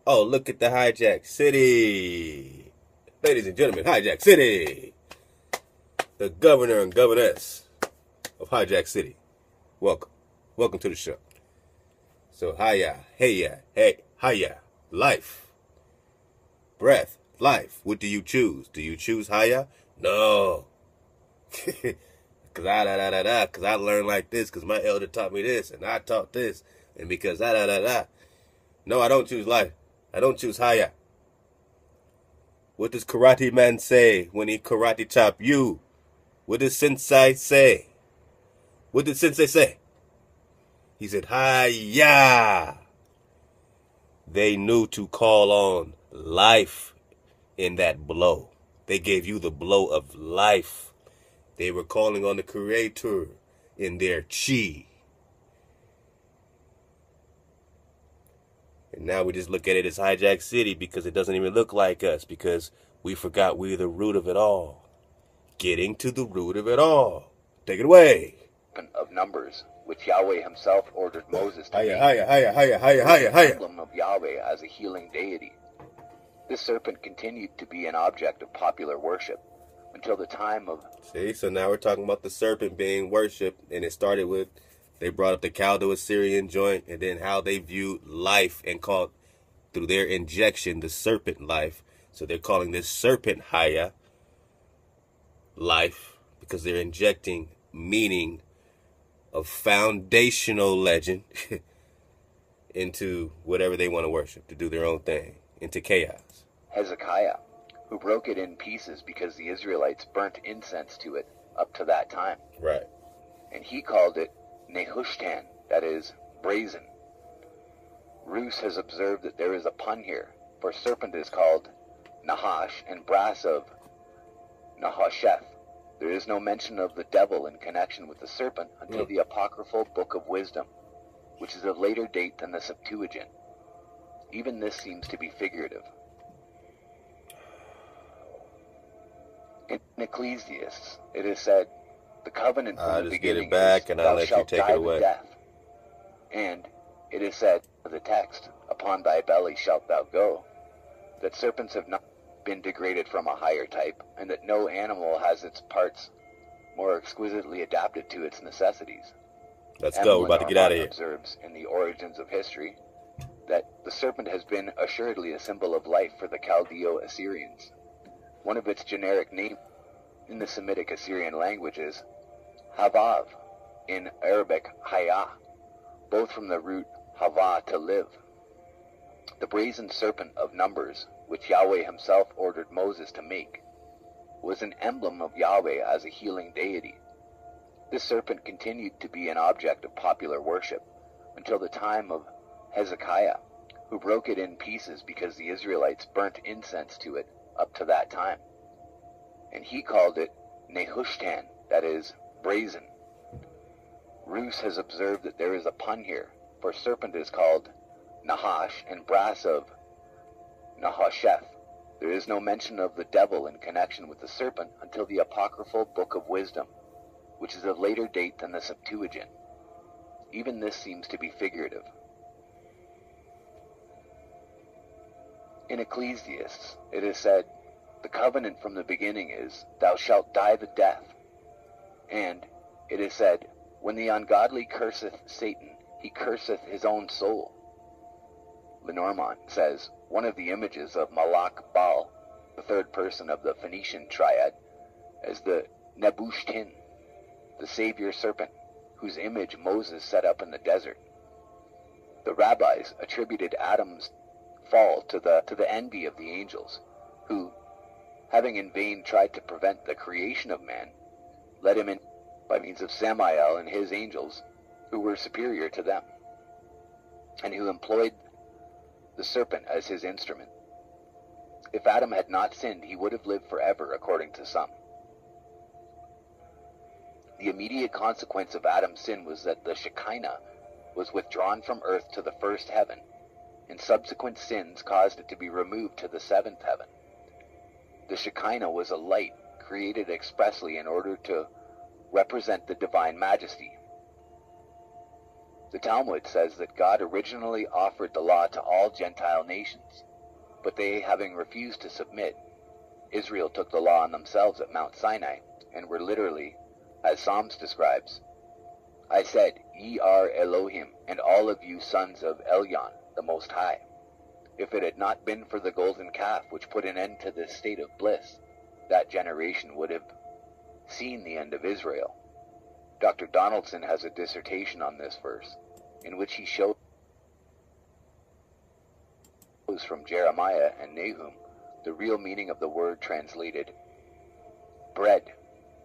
Oh, look at the hijack city. Ladies and gentlemen, hijack city. The governor and governess of hijack city. Welcome. Welcome to the show. So, Hayah, Heya, hey, Hayah, life. Breath, life. What do you choose? Do you choose Hayah? No. Because I learned like this because my elder taught me this and I taught this. And because No, I don't choose life. I don't choose Hayah. What does Karate Man say when he karate chop you? What does Sensei say? What did Sensei say? He said, Hayah. They knew to call on life in that blow. They gave you the blow of life. They were calling on the Creator in their chi. And now we just look at it as hijack city because it doesn't even look like us because we forgot we're the root of it all. Getting to the root of it all. Take it away. Of numbers, which Yahweh himself ordered Moses to make. Hayah. Emblem of Yahweh as a healing deity. This serpent continued to be an object of popular worship until the time of... See, so now we're talking about the serpent being worshipped, and it started with, they brought up the Chaldeo-Assyrian joint, and then how they viewed life and called, through their injection, the serpent life. So they're calling this serpent Hayah, life, because they're injecting meaning of foundational legend into whatever they want to worship, to do their own thing, into chaos. Hezekiah, who broke it in pieces because the Israelites burnt incense to it up to that time. Right. And he called it Nehushtan, that is, brazen. Roos has observed that there is a pun here, for serpent is called Nahash and brass of Nahasheth. There is no mention of the devil in connection with the serpent until the apocryphal Book of Wisdom, which is of later date than the Septuagint. Even this seems to be figurative. In Ecclesiastes, it is said, the covenant from the beginning is, thou shalt die with death. And it is said, the text, upon thy belly shalt thou go, that serpents have not been degraded from a higher type, and that no animal has its parts more exquisitely adapted to its necessities. Let's go, we're about to get out of here. Observes in The Origins of History that the serpent has been assuredly a symbol of life for the Chaldeo-Assyrians. One of its generic names in the Semitic Assyrian language is Havav, in Arabic Hayah, both from the root Hava, to live. The brazen serpent of numbers, which Yahweh himself ordered Moses to make, was an emblem of Yahweh as a healing deity. This serpent continued to be an object of popular worship until the time of Hezekiah, who broke it in pieces because the Israelites burnt incense to it up to that time. And he called it Nehushtan, that is, brazen. Roos has observed that there is a pun here, for serpent is called Nahash and brass of Nahasheth. There is no mention of the devil in connection with the serpent until the apocryphal Book of Wisdom, which is of later date than the Septuagint. Even this seems to be figurative. In Ecclesiastes, it is said, the covenant from the beginning is, thou shalt die the death. And it is said, when the ungodly curseth Satan, he curseth his own soul. Lenormand says, one of the images of Malak Baal, the third person of the Phoenician triad, as the Nebuchadnezzar, the savior serpent, whose image Moses set up in the desert. The rabbis attributed Adam's fall to the envy of the angels, who, having in vain tried to prevent the creation of man, led him in by means of Samael and his angels, who were superior to them, and who employed the serpent as his instrument. If Adam had not sinned, he would have lived forever, according to some. The immediate consequence of Adam's sin was that the Shekinah was withdrawn from earth to the first heaven, and subsequent sins caused it to be removed to the seventh heaven. The Shekinah was a light created expressly in order to represent the divine majesty. The Talmud says that God originally offered the law to all Gentile nations, but they, having refused to submit, Israel took the law on themselves at Mount Sinai, and were literally, as Psalms describes, I said, ye are Elohim, and all of you sons of Elyon, the Most High. If it had not been for the golden calf which put an end to this state of bliss, that generation would have seen the end of Israel. Dr. Donaldson has a dissertation on this verse, in which he shows from Jeremiah and Nahum the real meaning of the word translated bread,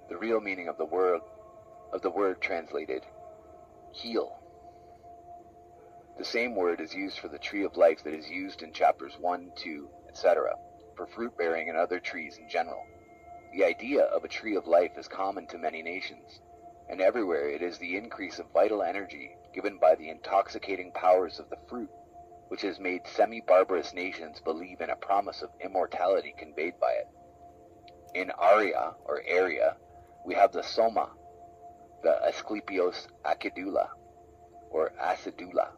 the real meaning of the word translated heal. The same word is used for the tree of life that is used in chapters 1, 2, etc., for fruit bearing and other trees in general. The idea of a tree of life is common to many nations, and everywhere it is the increase of vital energy given by the intoxicating powers of the fruit, which has made semi-barbarous nations believe in a promise of immortality conveyed by it. In Aria, or area, we have the Soma, the Asclepios Acidula, or Acidula.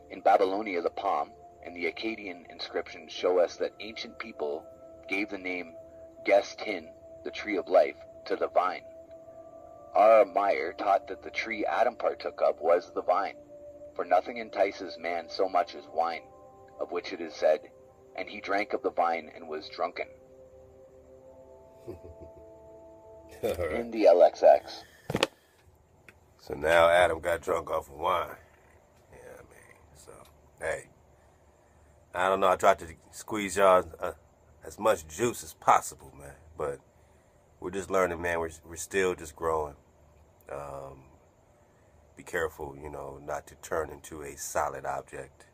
In Babylonia, the palm, and the Akkadian inscriptions show us that ancient people gave the name Gestin, the tree of life, to the vine. R. Meyer taught that the tree Adam partook of was the vine, for nothing entices man so much as wine, of which it is said, and he drank of the vine and was drunken. Right. In the LXX. So now Adam got drunk off of wine. Yeah, I mean, so, hey. I don't know, I tried to squeeze y'all as much juice as possible, man. But we're just learning, man. We're still just growing. Be careful, not to turn into a solid object.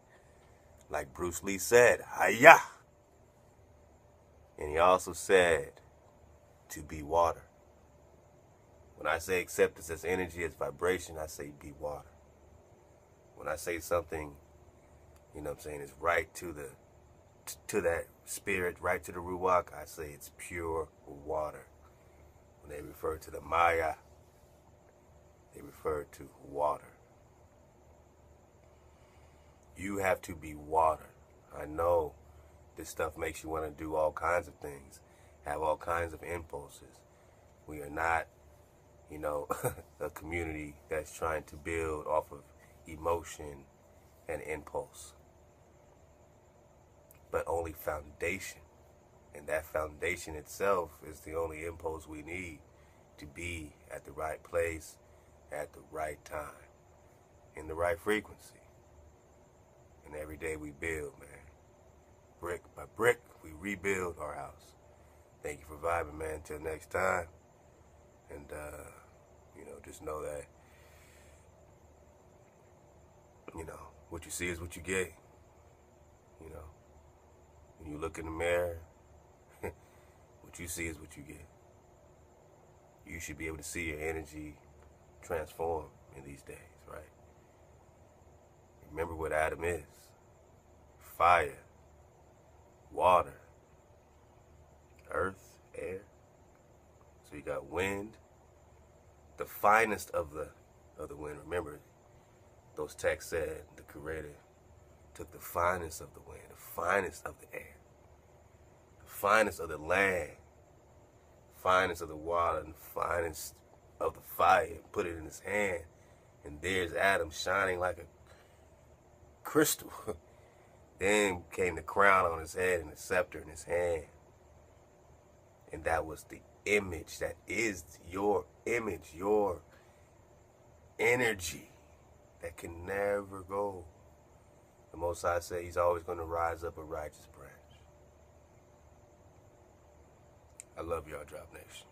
Like Bruce Lee said, hi-ya! And he also said to be water. When I say acceptance as energy, as vibration, I say be water. When I say something, is right to that spirit, right to the Ruach, I say it's pure water. When they refer to the Maya, they refer to water. You have to be water. I know this stuff makes you want to do all kinds of things, have all kinds of impulses. We are not, a community that's trying to build off of emotion and impulse, but only foundation. And that foundation itself is the only impulse we need to be at the right place, at the right time, in the right frequency. And every day we build, man. Brick by brick, we rebuild our house. Thank you for vibing, man. Until next time. And, just know that, what you see is what you get. When you look in the mirror, what you see is what you get. You should be able to see your energy transform in these days, right? Remember what Adam is. Fire, water, earth, air. So you got wind, the finest of the wind. Remember, those texts said the Creator took the finest of the wind, the finest of the air, the finest of the land, finest of the water, and the finest of the fire, and put it in his hand. And there's Adam shining like a crystal. Then came the crown on his head and the scepter in his hand. And that was the image, that is your image, your energy that can never go. The Most High said he's always going to rise up a righteous branch. I love y'all, Drop Nation.